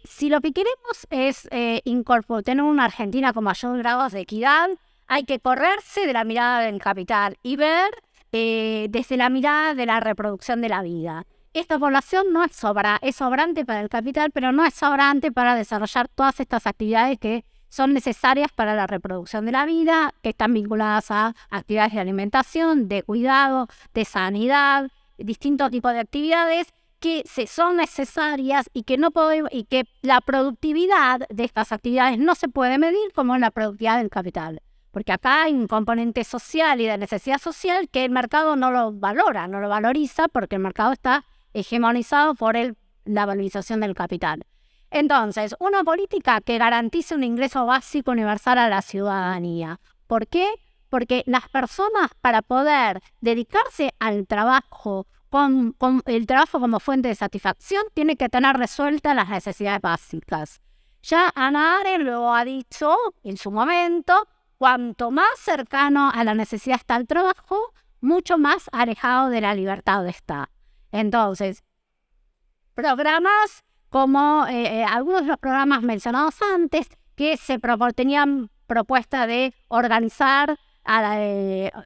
si lo que queremos es tener una Argentina con mayor grado de equidad, hay que correrse de la mirada del capital y ver desde la mirada de la reproducción de la vida. Esta población no es sobrante para el capital, pero no es sobrante para desarrollar todas estas actividades que son necesarias para la reproducción de la vida, que están vinculadas a actividades de alimentación, de cuidado, de sanidad, distintos tipos de actividades que son necesarias y que la productividad de estas actividades no se puede medir como la productividad del capital. Porque acá hay un componente social y de necesidad social que el mercado no lo valora, no lo valoriza, porque el mercado está hegemonizado por la valorización del capital. Entonces, una política que garantice un ingreso básico universal a la ciudadanía. ¿Por qué? Porque las personas, para poder dedicarse al trabajo, con el trabajo como fuente de satisfacción, tienen que tener resueltas las necesidades básicas. Ya Hannah Arendt lo ha dicho en su momento, cuanto más cercano a la necesidad está el trabajo, mucho más alejado de la libertad está. Entonces, programas como algunos de los programas mencionados antes, que tenían propuesta de organizar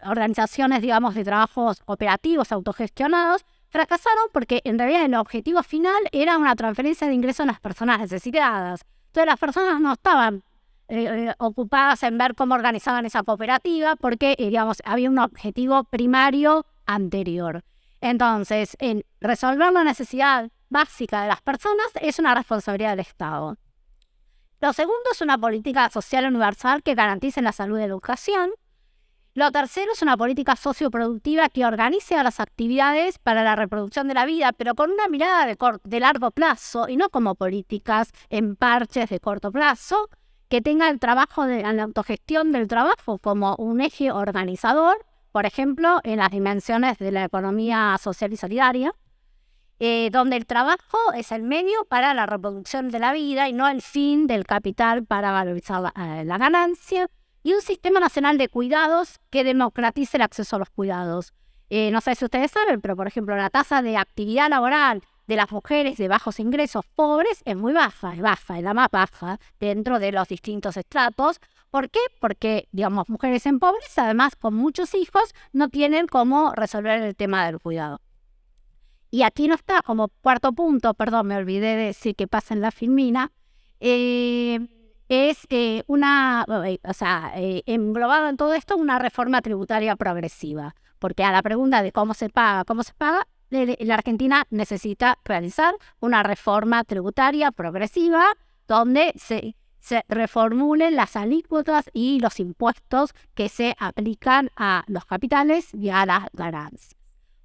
organizaciones, digamos, de trabajos operativos autogestionados, fracasaron porque en realidad el objetivo final era una transferencia de ingresos a las personas necesitadas. Entonces las personas no estaban ocupadas en ver cómo organizaban esa cooperativa porque, digamos, había un objetivo primario anterior. Entonces, en resolver la necesidad básica de las personas es una responsabilidad del Estado. Lo segundo es una política social universal que garantice la salud y la educación. Lo tercero es una política socioproductiva que organice a las actividades para la reproducción de la vida, pero con una mirada de largo plazo y no como políticas en parches de corto plazo, que tenga el trabajo de la autogestión del trabajo como un eje organizador, por ejemplo, en las dimensiones de la economía social y solidaria, donde el trabajo es el medio para la reproducción de la vida y no el fin del capital para valorizar la ganancia, y un sistema nacional de cuidados que democratice el acceso a los cuidados. No sé si ustedes saben, pero por ejemplo la tasa de actividad laboral de las mujeres de bajos ingresos pobres es muy baja, es la más baja dentro de los distintos estratos. ¿Por qué? Porque, digamos, mujeres en pobreza, además con muchos hijos, no tienen cómo resolver el tema del cuidado. Y aquí no está, como cuarto punto, perdón, me olvidé de decir que pasa en la filmina, englobado en todo esto, una reforma tributaria progresiva. Porque a la pregunta de cómo se paga, la Argentina necesita realizar una reforma tributaria progresiva donde se reformulen las alícuotas y los impuestos que se aplican a los capitales y a las ganancias.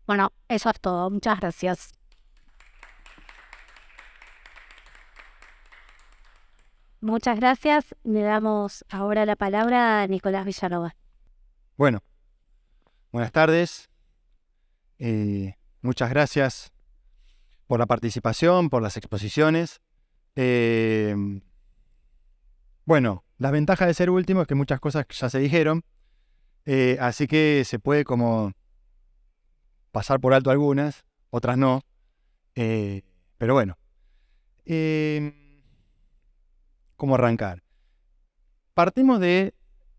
Bueno, eso es todo. Muchas gracias. Muchas gracias. Le damos ahora la palabra a Nicolás Villanova. Bueno, buenas tardes. Muchas gracias por la participación, por las exposiciones. Bueno, la ventaja de ser último es que muchas cosas ya se dijeron, así que se puede como pasar por alto algunas, otras no, pero bueno. ¿Cómo arrancar? Partimos de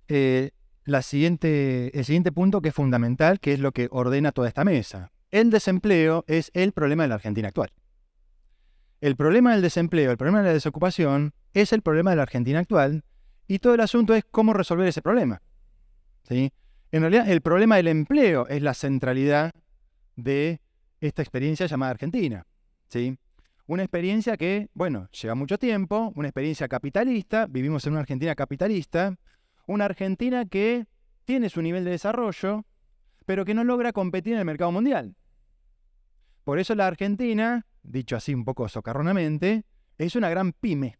el siguiente punto que es fundamental, que es lo que ordena toda esta mesa. El desempleo es el problema de la Argentina actual. El problema del desempleo, el problema de la desocupación, es el problema de la Argentina actual, y todo el asunto es cómo resolver ese problema, ¿sí? En realidad, el problema del empleo es la centralidad de esta experiencia llamada Argentina, ¿sí? Una experiencia que, bueno, lleva mucho tiempo, una experiencia capitalista, vivimos en una Argentina capitalista, una Argentina que tiene su nivel de desarrollo, pero que no logra competir en el mercado mundial. Por eso la Argentina, dicho así un poco socarronamente, es una gran pyme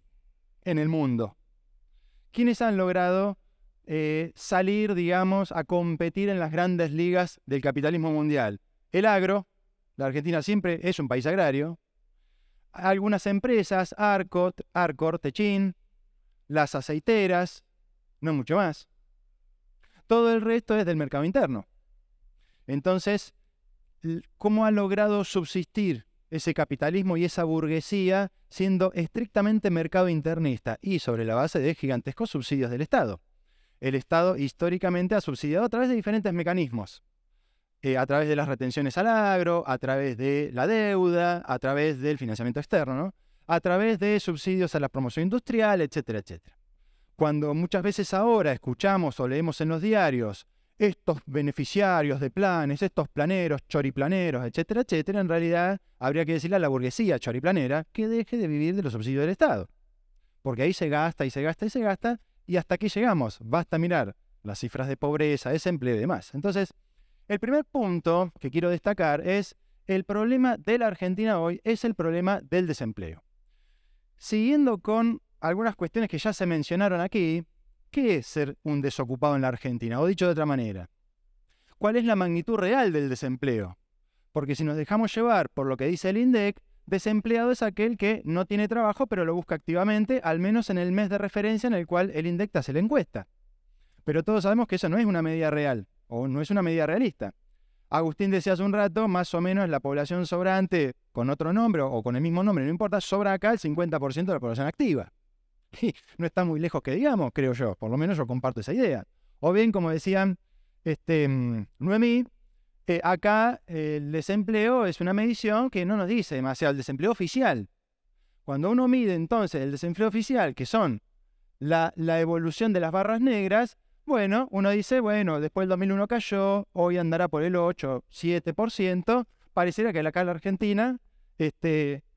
en el mundo. ¿Quiénes han logrado salir, digamos, a competir en las grandes ligas del capitalismo mundial? El agro, la Argentina siempre es un país agrario. Algunas empresas, Arcor, Techin, las aceiteras, no mucho más. Todo el resto es del mercado interno. Entonces, ¿cómo ha logrado subsistir ese capitalismo y esa burguesía siendo estrictamente mercado internista y sobre la base de gigantescos subsidios del Estado? El Estado históricamente ha subsidiado a través de diferentes mecanismos. A través de las retenciones al agro, a través de la deuda, a través del financiamiento externo, ¿no? A través de subsidios a la promoción industrial, etcétera, etcétera. Cuando muchas veces ahora escuchamos o leemos en los diarios estos beneficiarios de planes, estos planeros, choriplaneros, etcétera, etcétera, en realidad habría que decirle a la burguesía choriplanera que deje de vivir de los subsidios del Estado. Porque ahí se gasta y se gasta y se gasta, y hasta aquí llegamos. Basta mirar las cifras de pobreza, desempleo y demás. Entonces, el primer punto que quiero destacar es el problema de la Argentina hoy es el problema del desempleo. Siguiendo con algunas cuestiones que ya se mencionaron aquí, ¿qué es ser un desocupado en la Argentina? O dicho de otra manera, ¿cuál es la magnitud real del desempleo? Porque si nos dejamos llevar por lo que dice el INDEC, desempleado es aquel que no tiene trabajo pero lo busca activamente, al menos en el mes de referencia en el cual el INDEC hace la encuesta. Pero todos sabemos que eso no es una medida real, o no es una medida realista. Agustín decía hace un rato, más o menos la población sobrante, con otro nombre o con el mismo nombre, no importa, sobra acá el 50% de la población activa. Y no está muy lejos que digamos, creo yo, por lo menos yo comparto esa idea. O bien, como decían Noemí, acá el desempleo es una medición que no nos dice demasiado, el desempleo oficial. Cuando uno mide entonces el desempleo oficial, que son la evolución de las barras negras, bueno, uno dice, bueno, después del 2001 cayó, hoy andará por el 8, 7%, pareciera que acá en la Argentina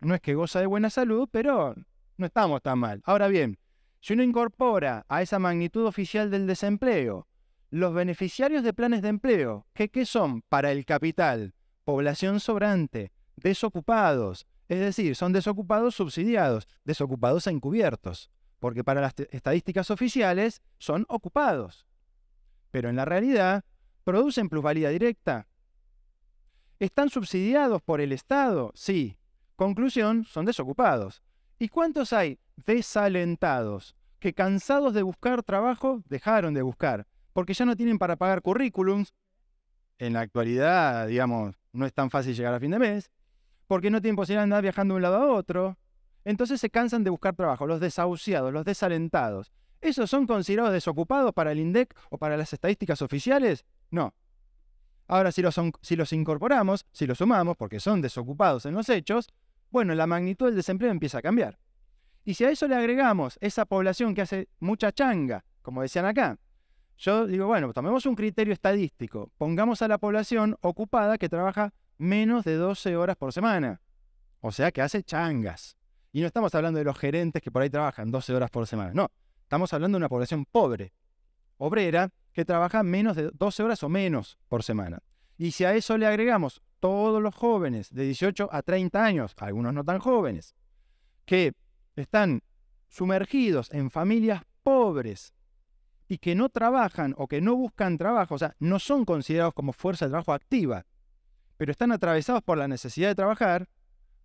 no es que goza de buena salud, pero no estamos tan mal. Ahora bien, si uno incorpora a esa magnitud oficial del desempleo los beneficiarios de planes de empleo, ¿qué son para el capital? Población sobrante, desocupados, es decir, son desocupados subsidiados, desocupados encubiertos, porque para las estadísticas oficiales son ocupados, pero en la realidad producen plusvalía directa. ¿Están subsidiados por el Estado? Sí. Conclusión, son desocupados. ¿Y cuántos hay desalentados que cansados de buscar trabajo dejaron de buscar? Porque ya no tienen para pagar currículums. En la actualidad, digamos, no es tan fácil llegar a fin de mes. Porque no tienen posibilidad de andar viajando de un lado a otro. Entonces se cansan de buscar trabajo, los desahuciados, los desalentados. ¿Esos son considerados desocupados para el INDEC o para las estadísticas oficiales? No. Ahora, si los incorporamos, si los sumamos, porque son desocupados en los hechos, bueno, la magnitud del desempleo empieza a cambiar. Y si a eso le agregamos esa población que hace mucha changa, como decían acá, yo digo, bueno, tomemos un criterio estadístico, pongamos a la población ocupada que trabaja menos de 12 horas por semana, o sea que hace changas. Y no estamos hablando de los gerentes que por ahí trabajan 12 horas por semana, no, estamos hablando de una población pobre, obrera, que trabaja menos de 12 horas o menos por semana. Y si a eso le agregamos todos los jóvenes de 18 a 30 años, algunos no tan jóvenes, que están sumergidos en familias pobres y que no trabajan o que no buscan trabajo, o sea, no son considerados como fuerza de trabajo activa, pero están atravesados por la necesidad de trabajar,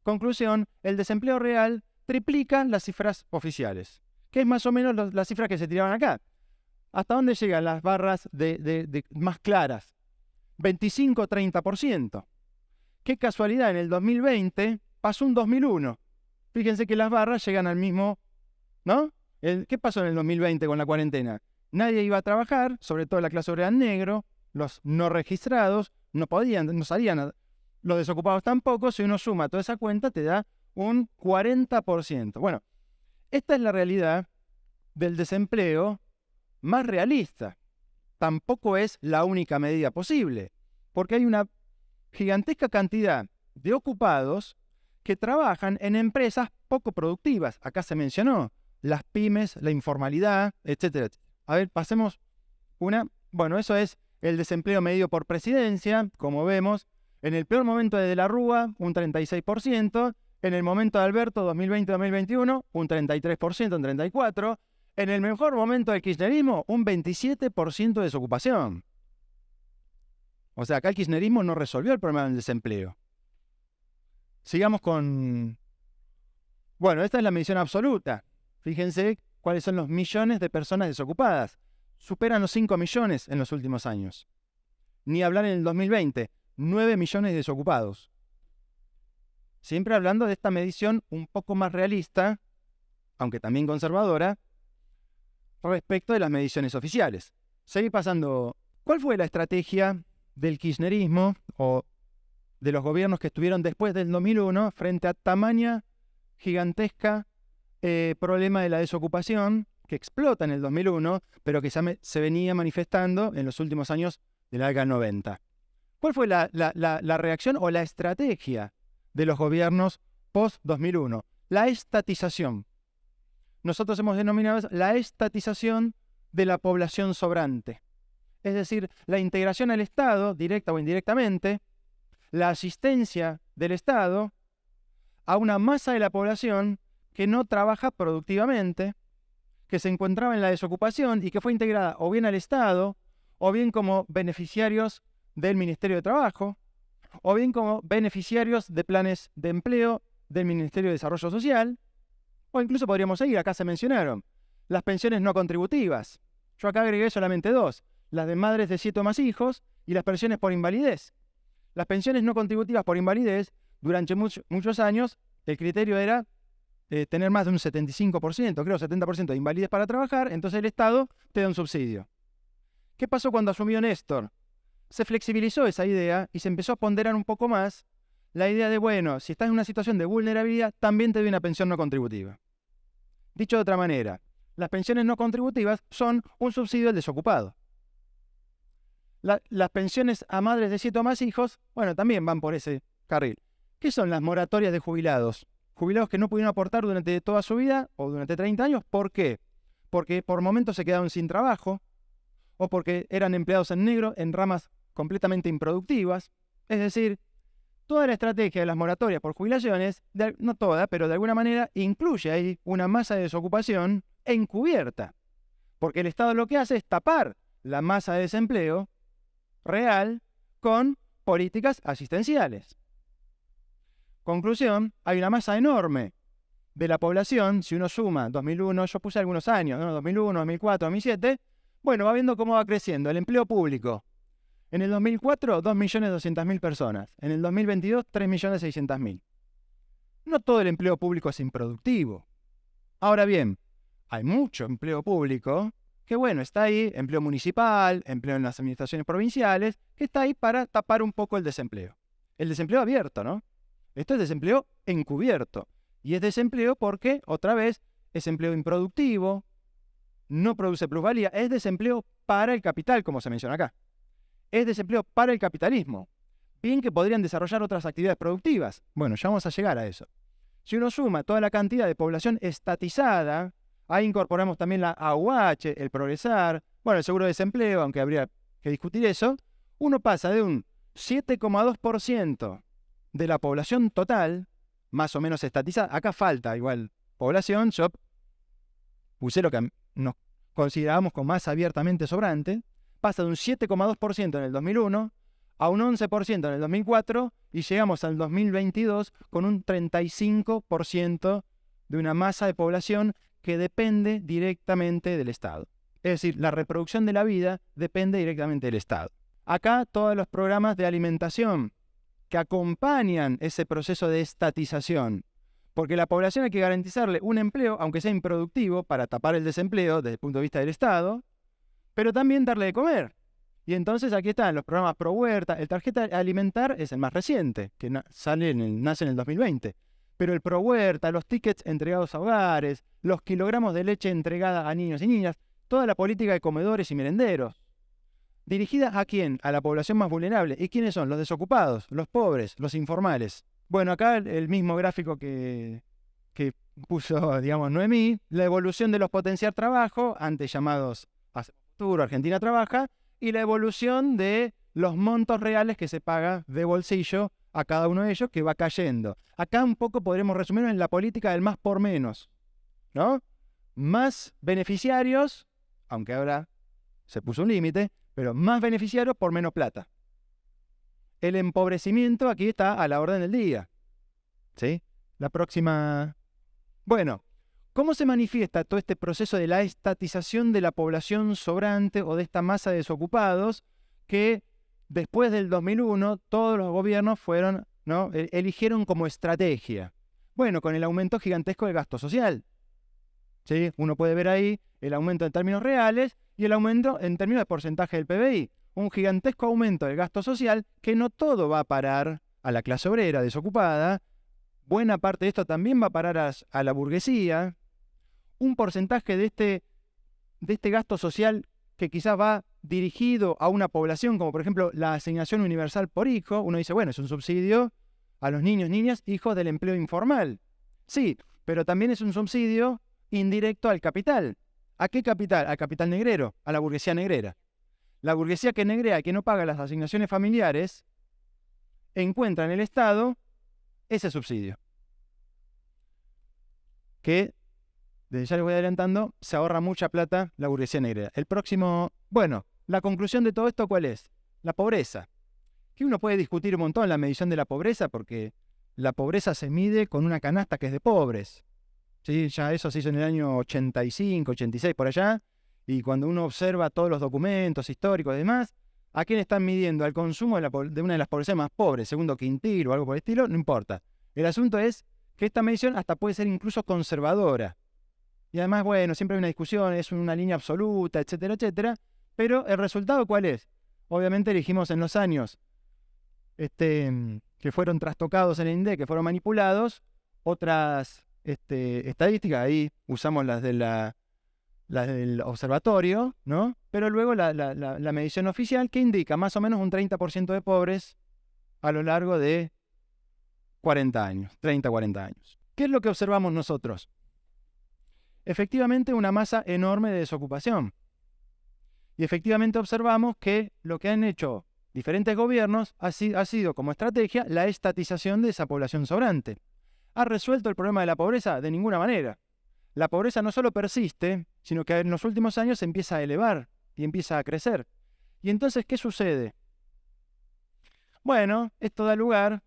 conclusión, el desempleo real triplica las cifras oficiales, que es más o menos las cifras que se tiraban acá. ¿Hasta dónde llegan las barras de más claras? 25-30%. Qué casualidad, en el 2020 pasó un 2001. Fíjense que las barras llegan al mismo, ¿no? ¿Qué pasó en el 2020 con la cuarentena? Nadie iba a trabajar, sobre todo la clase obrera en negro, los no registrados, no podían, no salían, los desocupados tampoco. Si uno suma toda esa cuenta te da un 40%. Bueno, esta es la realidad del desempleo más realista. Tampoco es la única medida posible, porque hay una gigantesca cantidad de ocupados que trabajan en empresas poco productivas. Acá se mencionó las pymes, la informalidad, etcétera, etcétera. A ver, pasemos una. Bueno, eso es el desempleo medido por presidencia, como vemos. En el peor momento de la Rúa, un 36%. En el momento de Alberto, 2020-2021, un 33%, un 34%. En el mejor momento del kirchnerismo, un 27% de desocupación. O sea, acá el kirchnerismo no resolvió el problema del desempleo. Sigamos con... Bueno, esta es la medición absoluta. Fíjense cuáles son los millones de personas desocupadas. Superan los 5 millones en los últimos años. Ni hablar en el 2020, 9 millones de desocupados. Siempre hablando de esta medición un poco más realista, aunque también conservadora, respecto de las mediciones oficiales. Seguí pasando. ¿Cuál fue la estrategia del kirchnerismo o de los gobiernos que estuvieron después del 2001 frente a tamaña gigantesca problema de la desocupación que explota en el 2001, pero que se venía manifestando en los últimos años de la década 90? ¿Cuál fue la reacción o la estrategia de los gobiernos post-2001? La estatización. Nosotros hemos denominado la estatización de la población sobrante. Es decir, la integración al Estado, directa o indirectamente, la asistencia del Estado a una masa de la población que no trabaja productivamente, que se encontraba en la desocupación y que fue integrada o bien al Estado, o bien como beneficiarios del Ministerio de Trabajo, o bien como beneficiarios de planes de empleo del Ministerio de Desarrollo Social, o incluso podríamos seguir, acá se mencionaron, las pensiones no contributivas, Yo acá agregué solamente 2, las de madres de 7 o más hijos y las pensiones por invalidez. Las pensiones no contributivas por invalidez, durante muchos años, el criterio era tener más de un 75%, creo 70% de invalidez para trabajar, entonces el Estado te da un subsidio. ¿Qué pasó cuando asumió Néstor? Se flexibilizó esa idea y se empezó a ponderar un poco más la idea de, bueno, si estás en una situación de vulnerabilidad, también te doy una pensión no contributiva. Dicho de otra manera, las pensiones no contributivas son un subsidio al desocupado. Las pensiones a madres de 7 o más hijos, bueno, también van por ese carril. ¿Qué son las moratorias de jubilados? Jubilados que no pudieron aportar durante toda su vida o durante 30 años. ¿Por qué? Porque por momentos se quedaron sin trabajo o porque eran empleados en negro en ramas completamente improductivas. Es decir, toda la estrategia de las moratorias por jubilaciones, no toda, pero de alguna manera incluye ahí una masa de desocupación encubierta. Porque el Estado lo que hace es tapar la masa de desempleo real con políticas asistenciales. Conclusión, hay una masa enorme de la población, si uno suma 2001, yo puse algunos años, ¿no? 2001, 2004, 2007, bueno, va viendo cómo va creciendo el empleo público. En el 2004, 2.200.000 personas. En el 2022, 3.600.000. No todo el empleo público es improductivo. Ahora bien, hay mucho empleo público que, bueno, está ahí, empleo municipal, empleo en las administraciones provinciales, que está ahí para tapar un poco el desempleo. El desempleo abierto, ¿no? Esto es desempleo encubierto. Y es desempleo porque, otra vez, es empleo improductivo, no produce plusvalía, es desempleo para el capital, como se menciona acá. Es desempleo para el capitalismo. Bien que podrían desarrollar otras actividades productivas. Bueno, ya vamos a llegar a eso. Si uno suma toda la cantidad de población estatizada, ahí incorporamos también la AUH, el Progresar, bueno, el seguro de desempleo, aunque habría que discutir eso, uno pasa de un 7,2% de la población total, más o menos estatizada, acá falta igual población, yo puse lo que nos considerábamos como más abiertamente sobrante, pasa de un 7,2% en el 2001 a un 11% en el 2004 y llegamos al 2022 con un 35% de una masa de población que depende directamente del Estado. Es decir, la reproducción de la vida depende directamente del Estado. Acá todos los programas de alimentación que acompañan ese proceso de estatización, porque la población hay que garantizarle un empleo, aunque sea improductivo, para tapar el desempleo desde el punto de vista del Estado, pero también darle de comer. Y entonces aquí están los programas Pro Huerta. El tarjeta alimentar es el más reciente, que nace en el 2020. Pero el Pro Huerta, los tickets entregados a hogares, los kilogramos de leche entregada a niños y niñas, toda la política de comedores y merenderos. ¿Dirigida a quién? A la población más vulnerable. ¿Y quiénes son? Los desocupados, los pobres, los informales. Bueno, acá el mismo gráfico que puso, digamos, Noemí, la evolución de los potenciar trabajo, antes llamados Hacemos Futuro, Argentina Trabaja, y la evolución de los montos reales que se paga de bolsillo a cada uno de ellos, que va cayendo. Acá un poco podremos resumirlo en la política del más por menos, ¿no? Más beneficiarios, aunque ahora se puso un límite, pero más beneficiarios por menos plata. El empobrecimiento aquí está a la orden del día, ¿sí? La próxima... Bueno, ¿cómo se manifiesta todo este proceso de la estatización de la población sobrante o de esta masa de desocupados que después del 2001 todos los gobiernos fueron, ¿no? eligieron como estrategia? Bueno, con el aumento gigantesco del gasto social, ¿sí? Uno puede ver ahí el aumento en términos reales y el aumento en términos de porcentaje del PBI. Un gigantesco aumento del gasto social que no todo va a parar a la clase obrera desocupada. Buena parte de esto también va a parar a la burguesía. Un porcentaje de este gasto social que quizás va dirigido a una población, como por ejemplo la asignación universal por hijo. Uno dice, bueno, es un subsidio a los niños, niñas, hijos del empleo informal. Sí, pero también es un subsidio indirecto al capital. ¿A qué capital? Al capital negrero, a la burguesía negrera. La burguesía que negrea y que no paga las asignaciones familiares encuentra en el Estado ese subsidio. Que, desde ya les voy adelantando, se ahorra mucha plata la burguesía negrera. El próximo... Bueno, la conclusión de todo esto, ¿cuál es? La pobreza. Que uno puede discutir un montón la medición de la pobreza porque la pobreza se mide con una canasta que es de pobres. ¿Sí? Ya eso se hizo en el año 85, 86, por allá. y cuando uno observa todos los documentos históricos y demás, ¿a quién están midiendo? Al consumo de una de las poblaciones más pobres, segundo quintil o algo por el estilo, no importa. El asunto es que esta medición hasta puede ser incluso conservadora. Y además, bueno, siempre hay una discusión, es una línea absoluta, etcétera, etcétera. Pero ¿el resultado cuál es? Obviamente elegimos en los años que fueron trastocados en el INDEC, que fueron manipulados, otras estadísticas, ahí usamos las del observatorio, ¿no? Pero luego la medición oficial que indica más o menos un 30% de pobres a lo largo de 40 años, 30, 40 años. ¿Qué es lo que observamos nosotros? Efectivamente, una masa enorme de desocupación. Y efectivamente observamos que lo que han hecho diferentes gobiernos ha sido como estrategia la estatización de esa población sobrante. ¿Ha resuelto el problema de la pobreza? De ninguna manera. La pobreza no solo persiste, sino que en los últimos años se empieza a elevar y empieza a crecer. ¿Y entonces qué sucede? Bueno, esto da lugar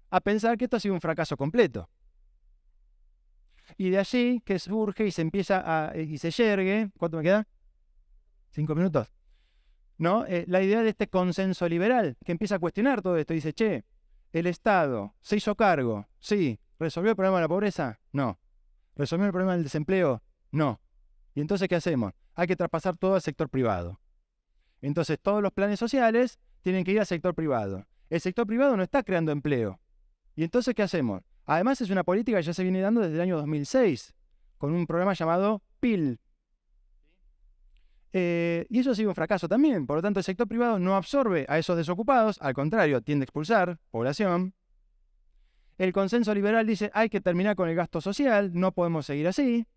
a pensar que esto ha sido un fracaso completo. Y de allí que surge y se empieza y se yergue, ¿cuánto me queda? 5 minutos. ¿No? La idea de este consenso liberal, que empieza a cuestionar todo esto. Dice, che, el Estado se hizo cargo, sí. ¿Resolvió el problema de la pobreza? No. ¿Resolvió el problema del desempleo? No. ¿Y entonces qué hacemos? Hay que traspasar todo al sector privado. Entonces todos los planes sociales tienen que ir al sector privado. El sector privado no está creando empleo. ¿Y entonces qué hacemos? Además es una política que ya se viene dando desde el año 2006, con un programa llamado PIL. Y eso ha sido un fracaso también. Por lo tanto, el sector privado no absorbe a esos desocupados, al contrario, tiende a expulsar población. El consenso liberal dice, hay que terminar con el gasto social, no podemos seguir así.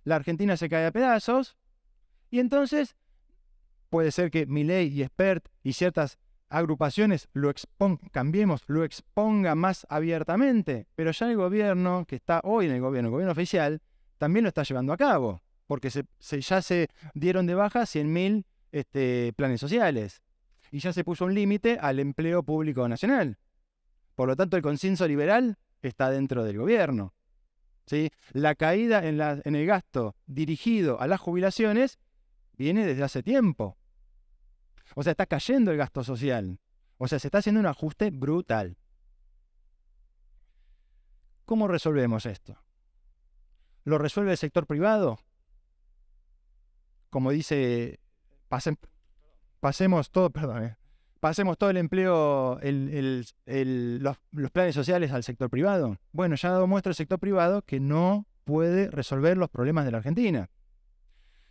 La Argentina se cae a pedazos. Y entonces, puede ser que Milei y Spert y ciertas agrupaciones lo exponga más abiertamente, pero ya el gobierno, que está hoy en el gobierno oficial, también lo está llevando a cabo, porque ya se dieron de baja 100.000 planes sociales, y ya se puso un límite al empleo público nacional. Por lo tanto, el consenso liberal está dentro del gobierno, ¿sí? La caída en el gasto dirigido a las jubilaciones viene desde hace tiempo. O sea, está cayendo el gasto social. O sea, se está haciendo un ajuste brutal. ¿Cómo resolvemos esto? ¿Lo resuelve el sector privado? Como dice, pasemos todo el empleo, los planes sociales al sector privado. Bueno, ya ha dado muestra el sector privado que no puede resolver los problemas de la Argentina.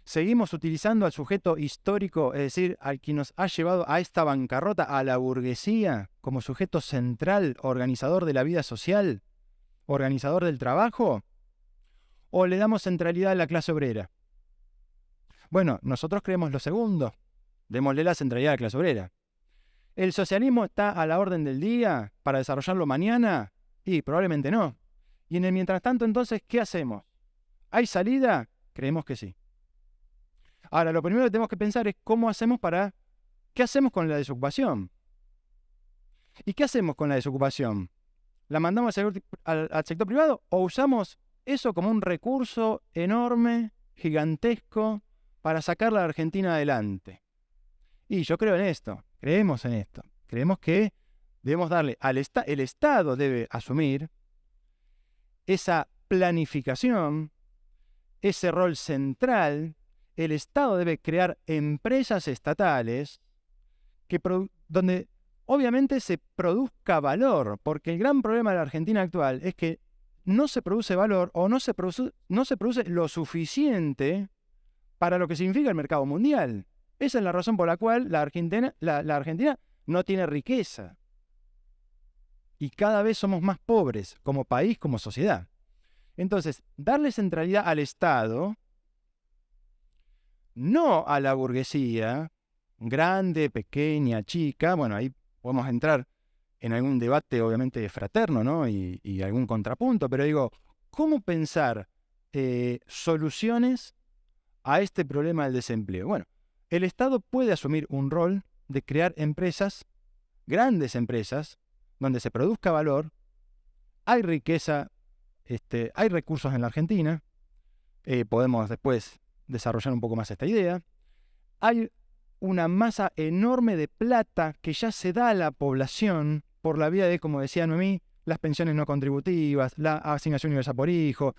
Seguimos utilizando al sujeto histórico, es decir, al que nos ha llevado a esta bancarrota, a la burguesía, como sujeto central, organizador de la vida social, organizador del trabajo, o le damos centralidad a la clase obrera. Bueno, nosotros creemos lo segundo, démosle la centralidad a la clase obrera. ¿El socialismo está a la orden del día para desarrollarlo mañana? Y probablemente no. Y en el mientras tanto, entonces, ¿qué hacemos? ¿Hay salida? Creemos que sí. Ahora, lo primero que tenemos que pensar es ¿qué hacemos con la desocupación? ¿Y qué hacemos con la desocupación? ¿La mandamos al sector privado o usamos eso como un recurso enorme, gigantesco, para sacar a la Argentina adelante? Y yo creo en esto, creemos en esto. Creemos que debemos darle el Estado debe asumir esa planificación, ese rol central. El Estado debe crear empresas estatales donde obviamente se produzca valor, porque el gran problema de la Argentina actual es que no se produce valor o no se produce lo suficiente para lo que significa el mercado mundial. Esa es la razón por la cual la Argentina no tiene riqueza. Y cada vez somos más pobres como país, como sociedad. Entonces, darle centralidad al Estado, no a la burguesía, grande, pequeña, chica. Bueno, ahí podemos entrar en algún debate, obviamente, fraterno, ¿no? Y algún contrapunto, pero digo, ¿cómo pensar soluciones a este problema del desempleo? Bueno, el Estado puede asumir un rol de crear empresas, grandes empresas, donde se produzca valor, hay riqueza, hay recursos en la Argentina, podemos después desarrollar un poco más esta idea. Hay una masa enorme de plata que ya se da a la población por la vía de, como decía Noemí, las pensiones no contributivas, la asignación universal por hijo,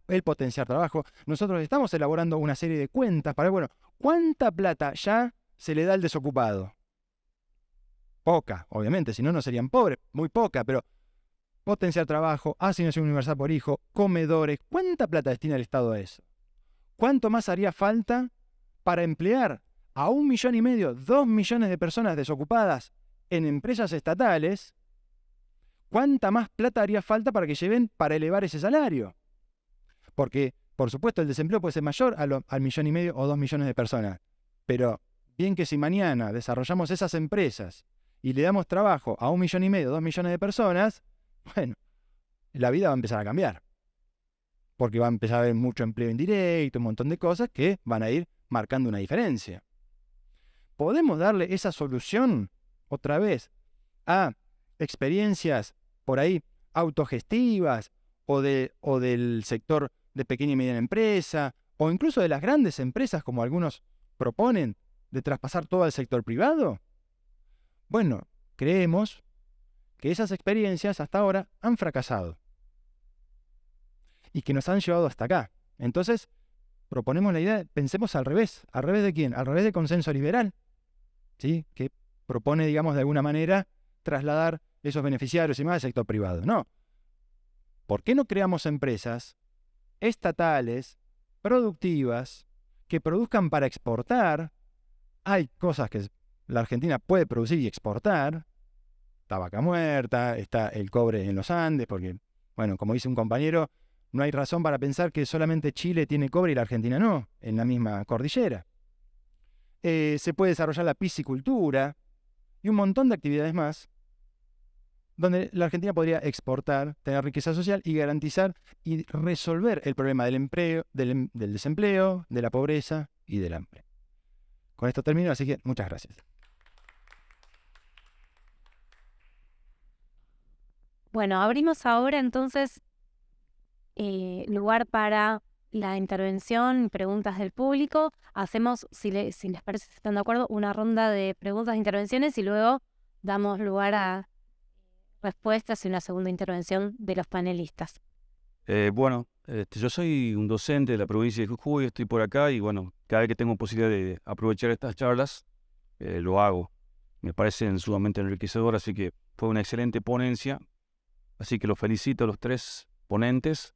el potenciar trabajo. Nosotros estamos elaborando una serie de cuentas para ver, bueno, ¿cuánta plata ya se le da al desocupado? Poca, obviamente, si no, no serían pobres, muy poca, pero potenciar trabajo, asignación universal por hijo, comedores, ¿cuánta plata destina el Estado a eso? ¿Cuánto más haría falta para emplear a 1,5 millones, 2 millones de personas desocupadas en empresas estatales? ¿Cuánta más plata haría falta para que lleven para elevar ese salario? Porque, por supuesto, el desempleo puede ser mayor al 1,5 millones o 2 millones de personas. Pero, bien que si mañana desarrollamos esas empresas y le damos trabajo a 1,5 millones, 2 millones de personas, bueno, la vida va a empezar a cambiar. Porque va a empezar a haber mucho empleo indirecto, un montón de cosas que van a ir marcando una diferencia. ¿Podemos darle esa solución otra vez a experiencias por ahí autogestivas o del sector de pequeña y mediana empresa o incluso de las grandes empresas como algunos proponen de traspasar todo al sector privado? Bueno, creemos que esas experiencias hasta ahora han fracasado y que nos han llevado hasta acá. Entonces, proponemos la idea, pensemos al revés. ¿Al revés de quién? Al revés del consenso liberal, ¿sí? Que propone, digamos, de alguna manera trasladar esos beneficiarios y más al sector privado. No. ¿Por qué no creamos empresas estatales, productivas, que produzcan para exportar? Hay cosas que la Argentina puede producir y exportar. Está Vaca Muerta, está el cobre en los Andes, porque, bueno, como dice un compañero, no hay razón para pensar que solamente Chile tiene cobre y la Argentina no, en la misma cordillera. Se puede desarrollar la piscicultura y un montón de actividades más, donde la Argentina podría exportar, tener riqueza social y garantizar y resolver el problema del empleo, del desempleo, de la pobreza y del hambre. Con esto termino, así que muchas gracias. Bueno, abrimos ahora entonces lugar para la intervención y preguntas del público. Hacemos, si les parece, si están de acuerdo, una ronda de preguntas e intervenciones y luego damos lugar a respuestas y una segunda intervención de los panelistas. Yo soy un docente de la provincia de Jujuy, estoy por acá y bueno, cada vez que tengo posibilidad de aprovechar estas charlas, lo hago. Me parecen sumamente enriquecedoras, así que fue una excelente ponencia. Así que los felicito a los 3 ponentes.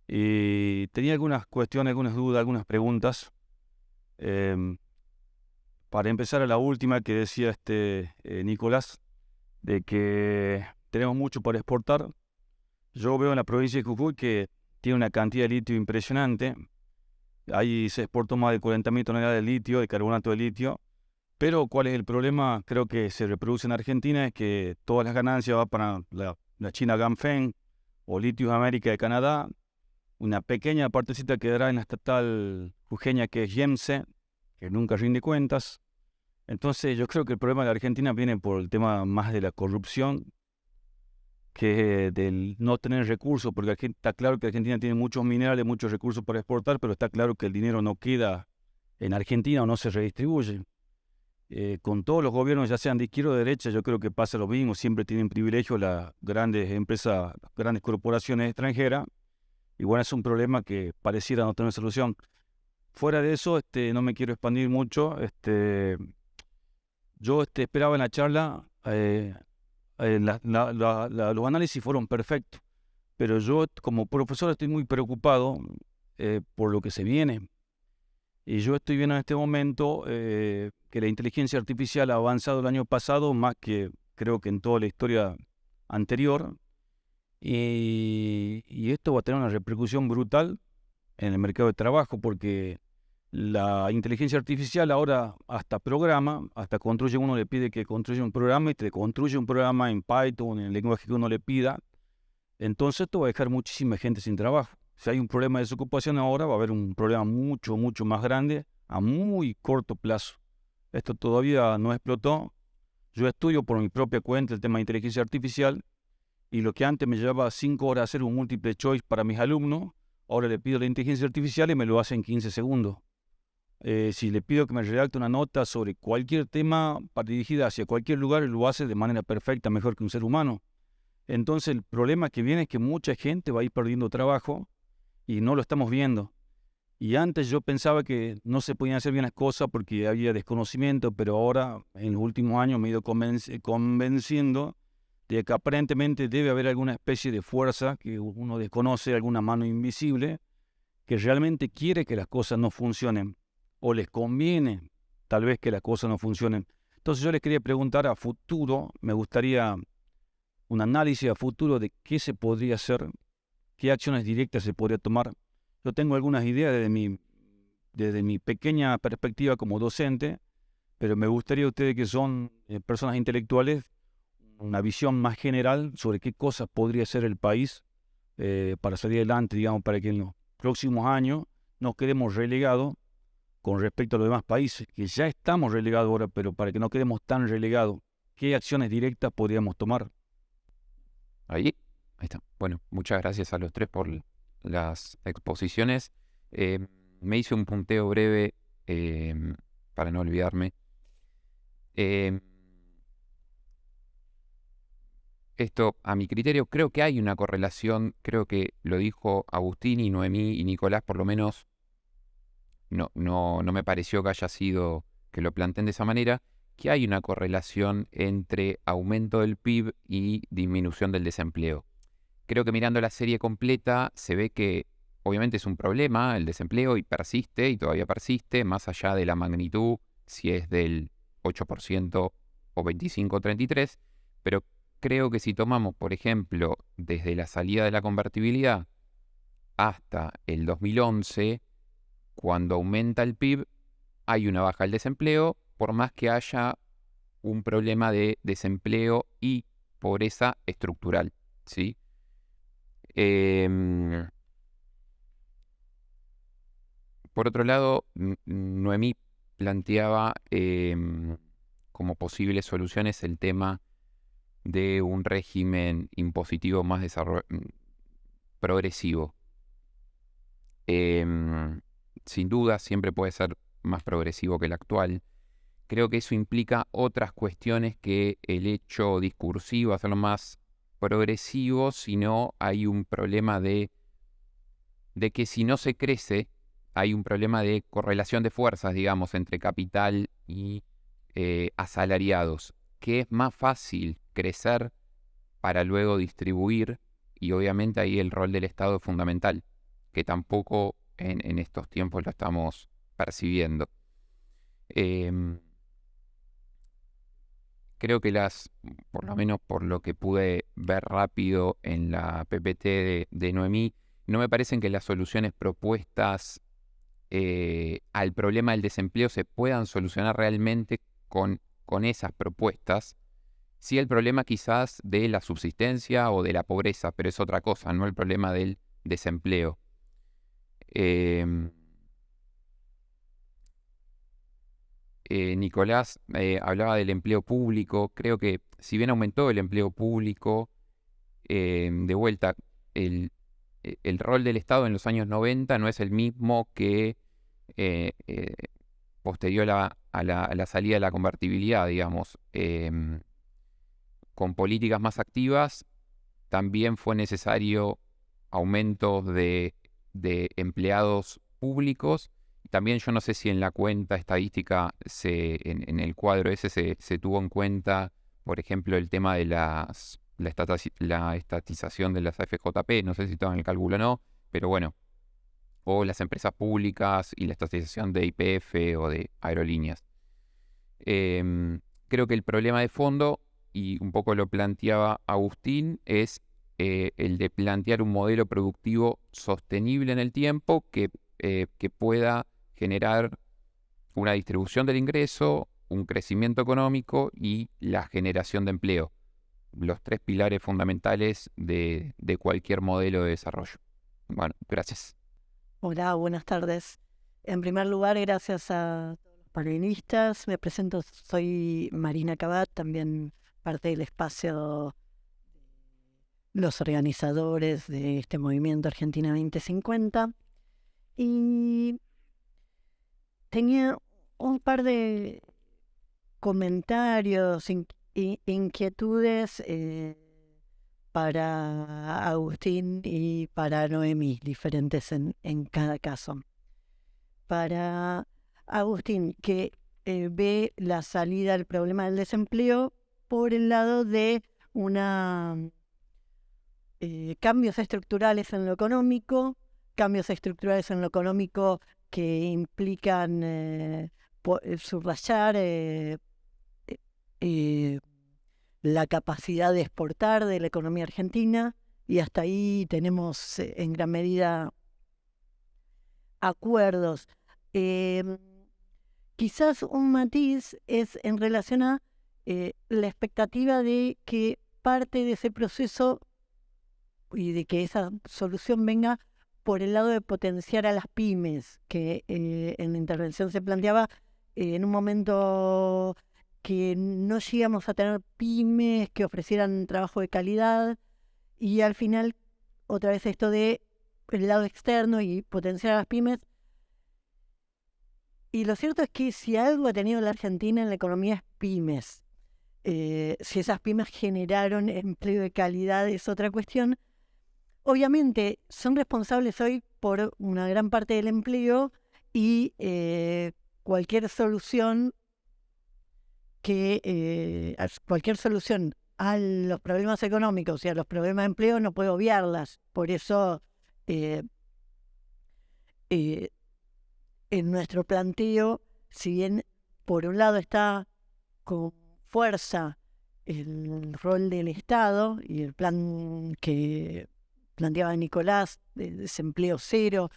Y tenía algunas cuestiones, algunas dudas, algunas preguntas. Para empezar a la última que decía Nicolás, de que tenemos mucho para exportar. Yo veo en la provincia de Jujuy que tiene una cantidad de litio impresionante. Ahí se exportó más de 40.000 toneladas de litio, de carbonato de litio. Pero ¿cuál es el problema? Creo que se reproduce en Argentina, es que todas las ganancias van para la China Ganfeng o Lithium América de Canadá. Una pequeña partecita quedará en la estatal jujeña que es Yemse, que nunca rinde cuentas. Entonces yo creo que el problema de la Argentina viene por el tema más de la corrupción que del no tener recursos, porque aquí está claro que Argentina tiene muchos minerales, muchos recursos para exportar, pero está claro que el dinero no queda en Argentina o no se redistribuye. Con todos los gobiernos, ya sean de izquierda o de derecha, yo creo que pasa lo mismo, siempre tienen privilegio las grandes empresas, las grandes corporaciones extranjeras, y bueno, es un problema que pareciera no tener solución. Fuera de eso, no me quiero expandir mucho. Yo esperaba en la charla, los análisis fueron perfectos, pero yo como profesor estoy muy preocupado por lo que se viene. Y yo estoy viendo en este momento que la inteligencia artificial ha avanzado el año pasado más que creo que en toda la historia anterior. Y esto va a tener una repercusión brutal en el mercado de trabajo porque la inteligencia artificial ahora hasta programa, hasta construye, uno le pide que construya un programa y te construye un programa en Python, en el lenguaje que uno le pida. Entonces esto va a dejar muchísima gente sin trabajo. Si hay un problema de desocupación ahora, va a haber un problema mucho, mucho más grande a muy corto plazo. Esto todavía no explotó. Yo estudio por mi propia cuenta el tema de inteligencia artificial y lo que antes me llevaba 5 horas hacer un múltiple choice para mis alumnos, ahora le pido la inteligencia artificial y me lo hace en 15 segundos. Si le pido que me redacte una nota sobre cualquier tema dirigida hacia cualquier lugar, lo hace de manera perfecta, mejor que un ser humano. Entonces el problema que viene es que mucha gente va a ir perdiendo trabajo y no lo estamos viendo. Y antes yo pensaba que no se podían hacer bien las cosas porque había desconocimiento, pero ahora en los últimos años me he ido convenciendo de que aparentemente debe haber alguna especie de fuerza que uno desconoce, alguna mano invisible, que realmente quiere que las cosas no funcionen, o les conviene tal vez que las cosas no funcionen. Entonces yo les quería preguntar a futuro, me gustaría un análisis a futuro de qué se podría hacer, qué acciones directas se podría tomar. Yo tengo algunas ideas desde mi pequeña perspectiva como docente, pero me gustaría a ustedes que son personas intelectuales, una visión más general sobre qué cosas podría hacer el país para salir adelante, digamos, para que en los próximos años no quedemos relegados con respecto a los demás países, que ya estamos relegados ahora, pero para que no quedemos tan relegados, ¿qué acciones directas podríamos tomar? Ahí está. Bueno, muchas gracias a los tres por las exposiciones. Me hice un punteo breve para no olvidarme. Esto, a mi criterio, creo que hay una correlación, creo que lo dijo Agustín y Noemí y Nicolás, por lo menos no me pareció que haya sido que lo planteen de esa manera, que hay una correlación entre aumento del PIB y disminución del desempleo. Creo que mirando la serie completa se ve que obviamente es un problema el desempleo y persiste y todavía persiste, más allá de la magnitud, si es del 8% o 25 o 33%, pero creo que si tomamos, por ejemplo, desde la salida de la convertibilidad hasta el 2011, cuando aumenta el PIB, hay una baja del desempleo, por más que haya un problema de desempleo y pobreza estructural, ¿sí? Por otro lado, Noemí planteaba como posibles soluciones el tema de un régimen impositivo más progresivo. Sin duda, siempre puede ser más progresivo que el actual. Creo que eso implica otras cuestiones que el hecho discursivo, hacerlo más progresivo, sino hay un problema de que si no se crece, hay un problema de correlación de fuerzas, digamos, entre capital y asalariados, que es más fácil crecer para luego distribuir, y obviamente ahí el rol del Estado es fundamental, que tampoco en estos tiempos lo estamos percibiendo. Creo que por lo menos por lo que pude ver rápido en la PPT de Noemí, no me parecen que las soluciones propuestas al problema del desempleo se puedan solucionar realmente con esas propuestas. Sí, el problema quizás de la subsistencia o de la pobreza, pero es otra cosa, no el problema del desempleo. Nicolás hablaba del empleo público. Creo que si bien aumentó el empleo público, de vuelta, el rol del Estado en los años 90 no es el mismo que posterior a la salida de la convertibilidad, digamos. Con políticas más activas también fue necesario aumentos de empleados públicos. También yo no sé si en la cuenta estadística, en el cuadro ese se tuvo en cuenta, por ejemplo, el tema de la estatización de las AFJP, no sé si estaba en el cálculo o no, pero bueno, o las empresas públicas y la estatización de YPF o de aerolíneas. Creo que el problema de fondo, y un poco lo planteaba Agustín, es el de plantear un modelo productivo sostenible en el tiempo que pueda generar una distribución del ingreso, un crecimiento económico y la generación de empleo. Los tres pilares fundamentales de cualquier modelo de desarrollo. Bueno, gracias. Hola, buenas tardes. En primer lugar, gracias a todos los panelistas. Me presento, soy Marina Cabat, también parte del espacio los organizadores de este movimiento Argentina 2050. Y tenía un par de comentarios, inquietudes para Agustín y para Noemí, diferentes en cada caso. Para Agustín, que ve la salida al problema del desempleo por el lado de cambios estructurales en lo económico, que implican subrayar la capacidad de exportar de la economía argentina, y hasta ahí tenemos en gran medida acuerdos. Quizás un matiz es en relación a la expectativa de que parte de ese proceso y de que esa solución venga por el lado de potenciar a las pymes, que en la intervención se planteaba en un momento que no llegamos a tener pymes que ofrecieran trabajo de calidad, y al final otra vez esto de el lado externo y potenciar a las pymes. Y lo cierto es que si algo ha tenido la Argentina en la economía es pymes. Si esas pymes generaron empleo de calidad es otra cuestión. Obviamente son responsables hoy por una gran parte del empleo, y cualquier solución a los problemas económicos y a los problemas de empleo no puede obviarlas. Por eso en nuestro planteo, si bien por un lado está con fuerza el rol del Estado y el plan que planteaba Nicolás de desempleo cero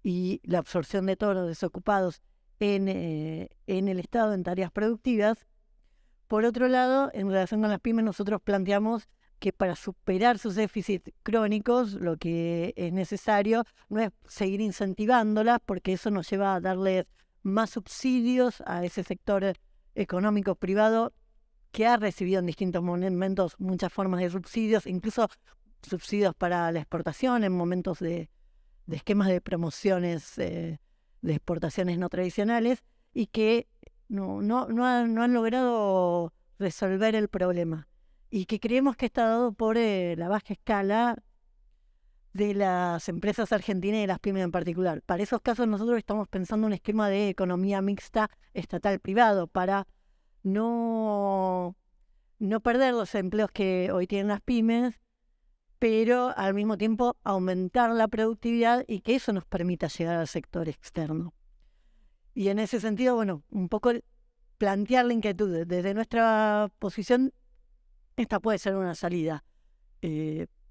y la absorción de todos los desocupados en el Estado en tareas productivas, por otro lado, en relación con las pymes, nosotros planteamos que para superar sus déficits crónicos lo que es necesario no es seguir incentivándolas, porque eso nos lleva a darles más subsidios a ese sector económico privado que ha recibido en distintos momentos muchas formas de subsidios, incluso subsidios para la exportación en momentos de esquemas de promociones de exportaciones no tradicionales, y que no han logrado resolver el problema, y que creemos que está dado por la baja escala de las empresas argentinas y de las pymes en particular. Para esos casos nosotros estamos pensando un esquema de economía mixta estatal-privado para no perder los empleos que hoy tienen las pymes, pero al mismo tiempo aumentar la productividad y que eso nos permita llegar al sector externo. Y en ese sentido, bueno, un poco plantear la inquietud. Desde nuestra posición, esta puede ser una salida.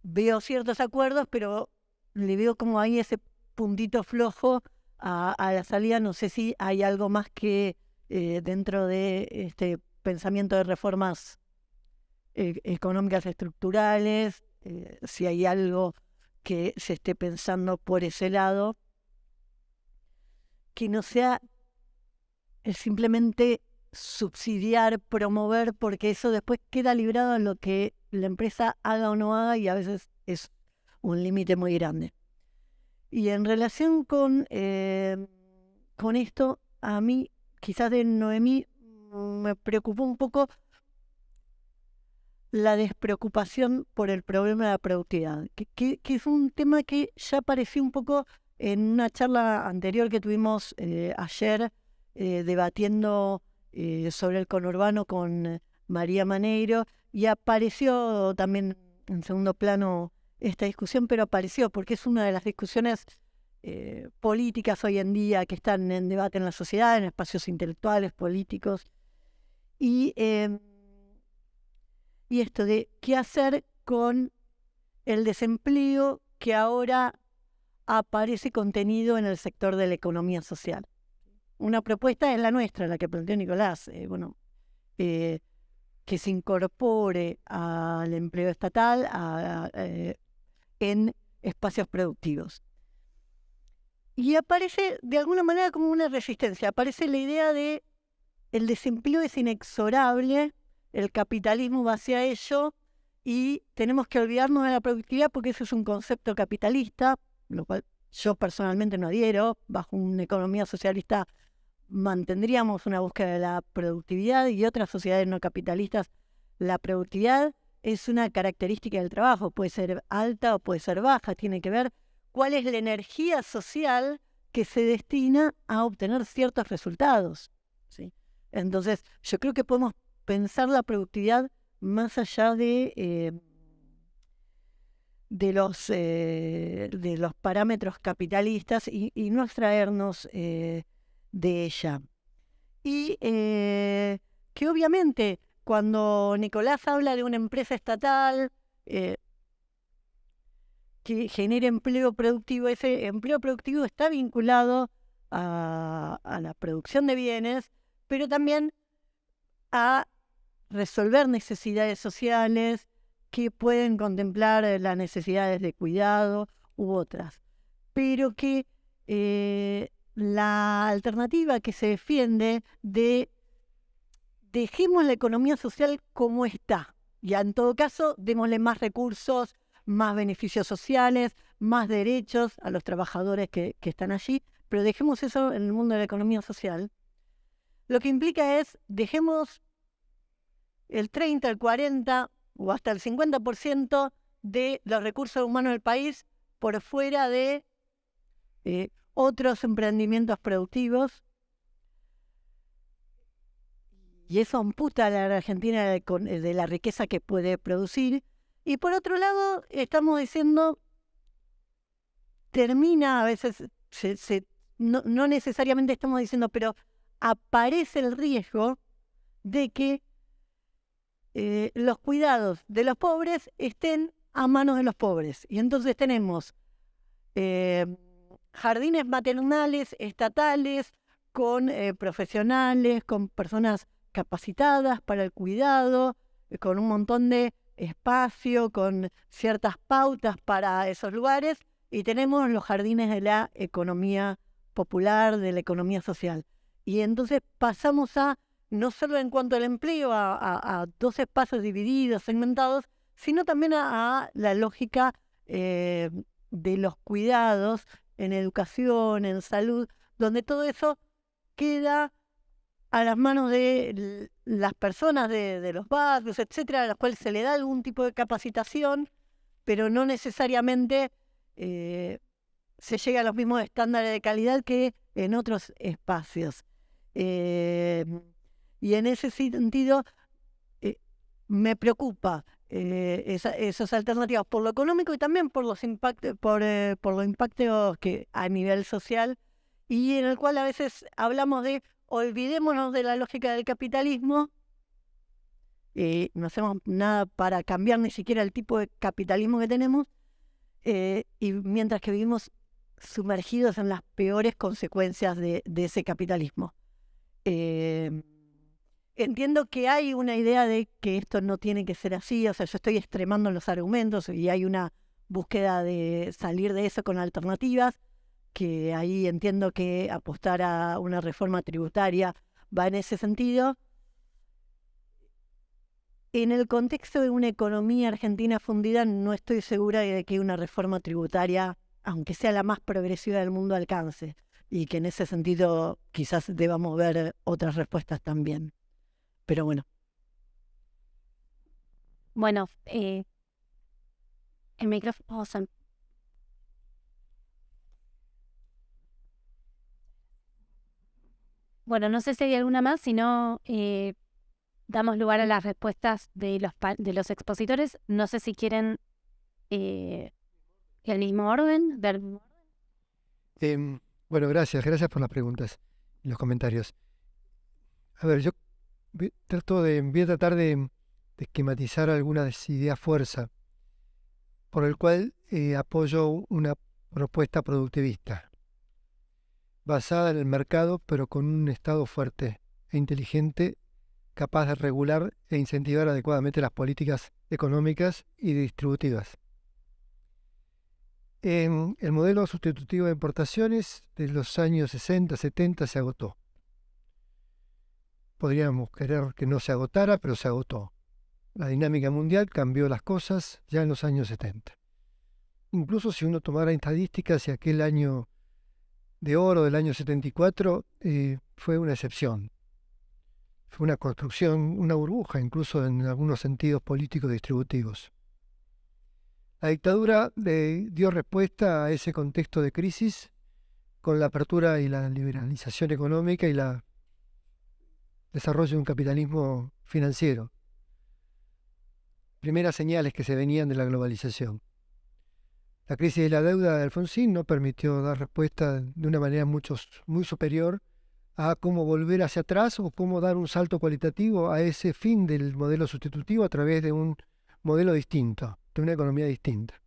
Veo ciertos acuerdos, pero le veo como ahí ese puntito flojo a la salida. No sé si hay algo más que dentro de este pensamiento de reformas económicas estructurales, si hay algo que se esté pensando por ese lado, que no sea simplemente subsidiar, promover, porque eso después queda librado en lo que la empresa haga o no haga, y a veces es un límite muy grande. Y en relación con esto, a mí, quizás de Noemí, me preocupó un poco la despreocupación por el problema de la productividad, que es un tema que ya apareció un poco en una charla anterior que tuvimos ayer, debatiendo sobre el conurbano con María Maneiro, y apareció también en segundo plano esta discusión, pero apareció porque es una de las discusiones políticas hoy en día que están en debate en la sociedad, en espacios intelectuales, políticos, y esto de qué hacer con el desempleo que ahora aparece contenido en el sector de la economía social. Una propuesta es la nuestra, la que planteó Nicolás, que se incorpore al empleo estatal en espacios productivos. Y aparece de alguna manera como una resistencia, aparece la idea de el desempleo es inexorable, el capitalismo va hacia ello y tenemos que olvidarnos de la productividad porque eso es un concepto capitalista, lo cual yo personalmente no adhiero. Bajo una economía socialista mantendríamos una búsqueda de la productividad, y otras sociedades no capitalistas, la productividad es una característica del trabajo, puede ser alta o puede ser baja, tiene que ver cuál es la energía social que se destina a obtener ciertos resultados, ¿sí? Entonces, yo creo que podemos pensar la productividad más allá de los parámetros capitalistas y no extraernos de ella. Y que obviamente cuando Nicolás habla de una empresa estatal que genere empleo productivo, ese empleo productivo está vinculado a la producción de bienes, pero también a resolver necesidades sociales que pueden contemplar las necesidades de cuidado u otras. Pero que la alternativa que se defiende de dejemos la economía social como está, y en todo caso démosle más recursos, más beneficios sociales, más derechos a los trabajadores que están allí, pero dejemos eso en el mundo de la economía social. Lo que implica es dejemos el 30, el 40 o hasta el 50% de los recursos humanos del país por fuera de otros emprendimientos productivos. Y eso amputa a la Argentina de la riqueza que puede producir. Y por otro lado, estamos diciendo, termina a veces, no necesariamente estamos diciendo, pero aparece el riesgo de que los cuidados de los pobres estén a manos de los pobres. Y entonces tenemos jardines maternales estatales con profesionales, con personas capacitadas para el cuidado, con un montón de espacio, con ciertas pautas para esos lugares, y tenemos los jardines de la economía popular, de la economía social. Y entonces pasamos a, no solo en cuanto al empleo, a dos espacios divididos, segmentados, sino también a la lógica de los cuidados en educación, en salud, donde todo eso queda a las manos de las personas de los barrios, etcétera, a las cuales se le da algún tipo de capacitación, pero no necesariamente se llega a los mismos estándares de calidad que en otros espacios. Y en ese sentido me preocupa esas alternativas por lo económico y también por los impactos, por los impactos que a nivel social, y en el cual a veces hablamos de olvidémonos de la lógica del capitalismo, no hacemos nada para cambiar ni siquiera el tipo de capitalismo que tenemos, y mientras que vivimos sumergidos en las peores consecuencias de ese capitalismo. Entiendo que hay una idea de que esto no tiene que ser así, o sea, yo estoy extremando los argumentos y hay una búsqueda de salir de eso con alternativas, que ahí entiendo que apostar a una reforma tributaria va en ese sentido. En el contexto de una economía argentina fundida, no estoy segura de que una reforma tributaria, aunque sea la más progresiva del mundo, alcance, y que en ese sentido quizás debamos ver otras respuestas también. Pero bueno. Bueno, el micrófono... Bueno, no sé si hay alguna más, si no damos lugar a las respuestas de los expositores. No sé si quieren el mismo orden. Bueno, gracias por las preguntas y los comentarios. A ver, yo voy a tratar de esquematizar algunas ideas fuerza, por el cual apoyo una propuesta productivista, basada en el mercado, pero con un Estado fuerte e inteligente, capaz de regular e incentivar adecuadamente las políticas económicas y distributivas. El modelo sustitutivo de importaciones de los años 60, 70 se agotó. Podríamos querer que no se agotara, pero se agotó. La dinámica mundial cambió las cosas ya en los años 70. Incluso si uno tomara estadísticas, y aquel año de oro del año 74 fue una excepción. Fue una construcción, una burbuja, incluso en algunos sentidos políticos distributivos. La dictadura dio respuesta a ese contexto de crisis con la apertura y la liberalización económica y el desarrollo de un capitalismo financiero. Primeras señales que se venían de la globalización. La crisis de la deuda de Alfonsín no permitió dar respuesta de una manera muy superior a cómo volver hacia atrás o cómo dar un salto cualitativo a ese fin del modelo sustitutivo a través de un modelo distinto, de una economía distinta.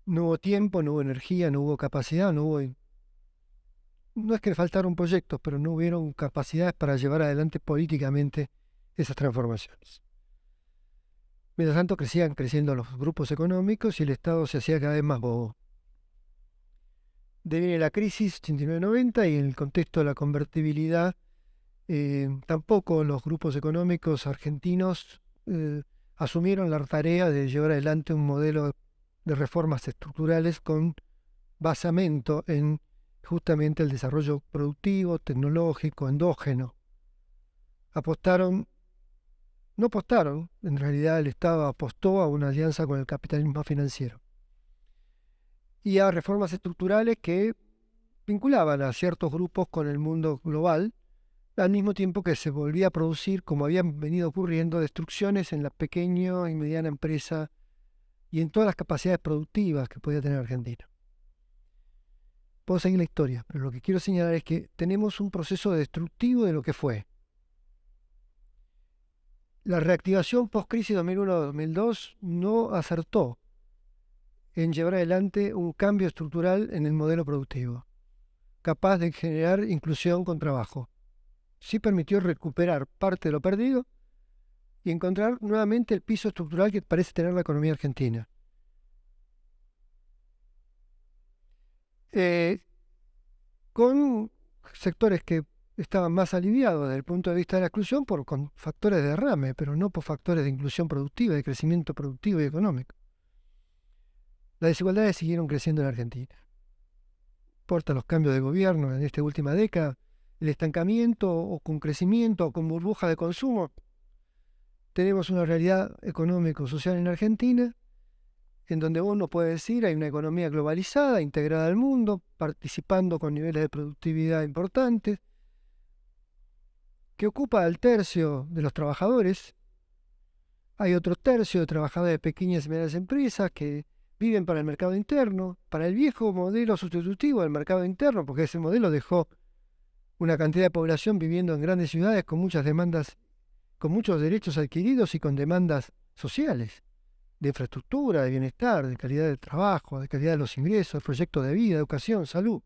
No hubo tiempo, no hubo energía, no hubo capacidad, no es que faltaron proyectos, pero no hubieron capacidades para llevar adelante políticamente esas transformaciones. Mientras tanto seguían creciendo los grupos económicos y el Estado se hacía cada vez más bobo. Viene la crisis 89-90 y en el contexto de la convertibilidad, tampoco los grupos económicos argentinos asumieron la tarea de llevar adelante un modelo de reformas estructurales con basamento en justamente el desarrollo productivo, tecnológico, endógeno. No apostaron, en realidad el Estado apostó a una alianza con el capitalismo financiero y a reformas estructurales que vinculaban a ciertos grupos con el mundo global, al mismo tiempo que se volvía a producir, como habían venido ocurriendo, destrucciones en la pequeña y mediana empresa y en todas las capacidades productivas que podía tener Argentina. Puedo seguir la historia, pero lo que quiero señalar es que tenemos un proceso destructivo de lo que fue. La reactivación post-crisis 2001-2002 no acertó en llevar adelante un cambio estructural en el modelo productivo, capaz de generar inclusión con trabajo. Sí permitió recuperar parte de lo perdido y encontrar nuevamente el piso estructural que parece tener la economía argentina. Con sectores que estaban más aliviados desde el punto de vista de la exclusión con factores de derrame, pero no por factores de inclusión productiva, de crecimiento productivo y económico. Las desigualdades siguieron creciendo en Argentina. Importa los cambios de gobierno en esta última década, el estancamiento o con crecimiento o con burbuja de consumo. Tenemos una realidad económico-social en Argentina en donde uno puede decir hay una economía globalizada, integrada al mundo, participando con niveles de productividad importantes, que ocupa al tercio de los trabajadores. Hay otro tercio de trabajadores de pequeñas y medianas empresas que viven para el mercado interno, para el viejo modelo sustitutivo del mercado interno, porque ese modelo dejó una cantidad de población viviendo en grandes ciudades con muchas demandas, con muchos derechos adquiridos y con demandas sociales, de infraestructura, de bienestar, de calidad de trabajo, de calidad de los ingresos, de proyectos de vida, educación, salud.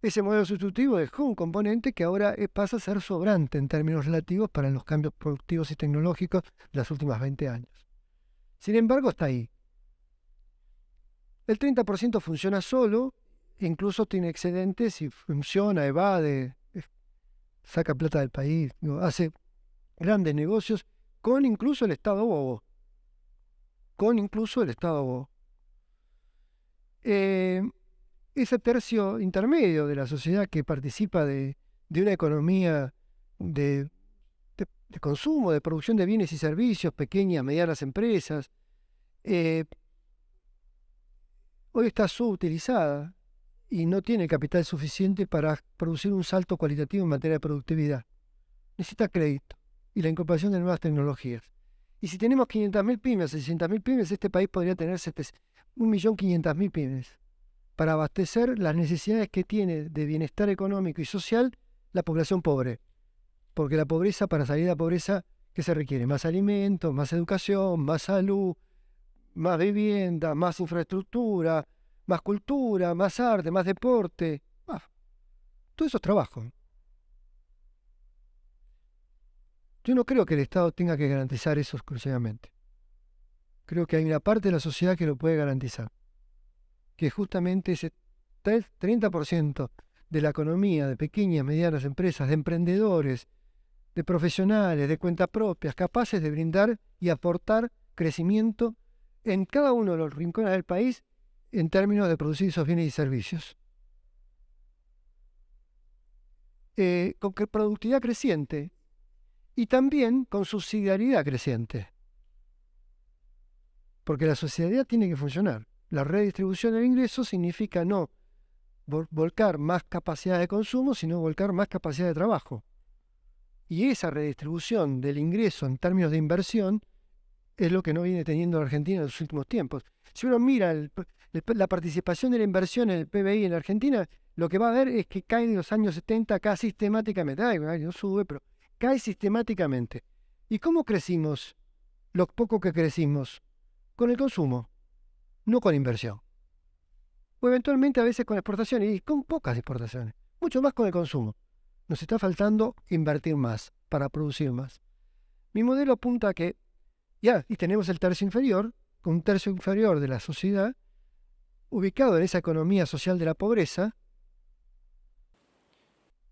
Ese modelo sustitutivo dejó un componente que ahora pasa a ser sobrante en términos relativos para los cambios productivos y tecnológicos de los últimos 20 años. Sin embargo, está ahí. El 30% funciona solo, incluso tiene excedentes y funciona, evade, saca plata del país, hace grandes negocios con incluso el Estado bobo. Ese tercio intermedio de la sociedad que participa de una economía de consumo, de producción de bienes y servicios, pequeñas, medianas empresas, hoy está subutilizada y no tiene capital suficiente para producir un salto cualitativo en materia de productividad. Necesita crédito y la incorporación de nuevas tecnologías. Y si tenemos 500.000 pymes, 600.000 pymes, este país podría tener 1.500.000 pymes para abastecer las necesidades que tiene de bienestar económico y social la población pobre. Porque la pobreza, para salir de la pobreza, ¿qué se requiere? Más alimentos, más educación, más salud, más vivienda, más infraestructura, más cultura, más arte, más deporte. Todo eso es trabajo. Yo no creo que el Estado tenga que garantizar eso exclusivamente. Creo que hay una parte de la sociedad que lo puede garantizar. Que justamente ese 30% de la economía de pequeñas, medianas empresas, de emprendedores, de profesionales, de cuentas propias, capaces de brindar y aportar crecimiento en cada uno de los rincones del país en términos de producir esos bienes y servicios. con productividad creciente y también con subsidiariedad creciente. Porque la sociedad tiene que funcionar. La redistribución del ingreso significa no volcar más capacidad de consumo, sino volcar más capacidad de trabajo. Y esa redistribución del ingreso en términos de inversión es lo que no viene teniendo la Argentina en los últimos tiempos. Si uno mira la participación de la inversión en el PBI en la Argentina, lo que va a ver es que cae en los años 70 acá sistemáticamente. No sube, pero cae sistemáticamente. ¿Y cómo crecimos? Lo poco que crecimos. Con el consumo, no con inversión. O eventualmente a veces con exportaciones, y con pocas exportaciones. Mucho más con el consumo. Nos está faltando invertir más para producir más. Mi modelo apunta a que y tenemos el tercio inferior, un tercio inferior de la sociedad, ubicado en esa economía social de la pobreza,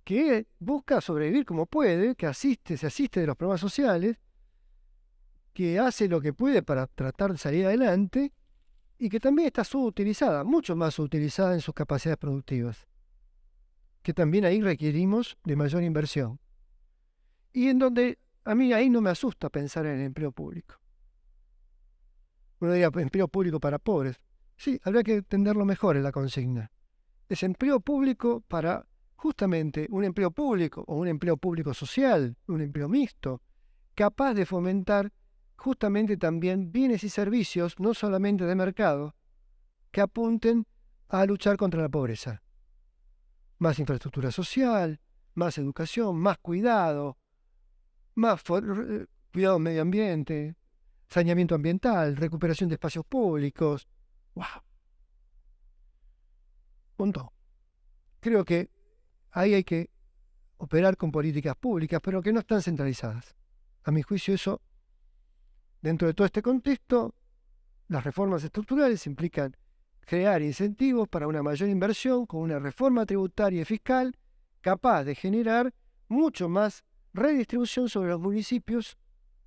que busca sobrevivir como puede, que se asiste de los problemas sociales, que hace lo que puede para tratar de salir adelante y que también está subutilizada, mucho más subutilizada en sus capacidades productivas, que también ahí requerimos de mayor inversión. Y en donde a mí ahí no me asusta pensar en el empleo público. Uno diría empleo público para pobres. Sí, habría que entenderlo mejor en la consigna. Es empleo público para justamente un empleo público o un empleo público social, un empleo mixto, capaz de fomentar justamente también bienes y servicios, no solamente de mercado, que apunten a luchar contra la pobreza. Más infraestructura social, más educación, más cuidado, más cuidado del medio ambiente, saneamiento ambiental, recuperación de espacios públicos. ¡Wow! Punto. Creo que ahí hay que operar con políticas públicas, pero que no están centralizadas. A mi juicio eso, dentro de todo este contexto, las reformas estructurales implican crear incentivos para una mayor inversión con una reforma tributaria y fiscal capaz de generar mucho más redistribución sobre los municipios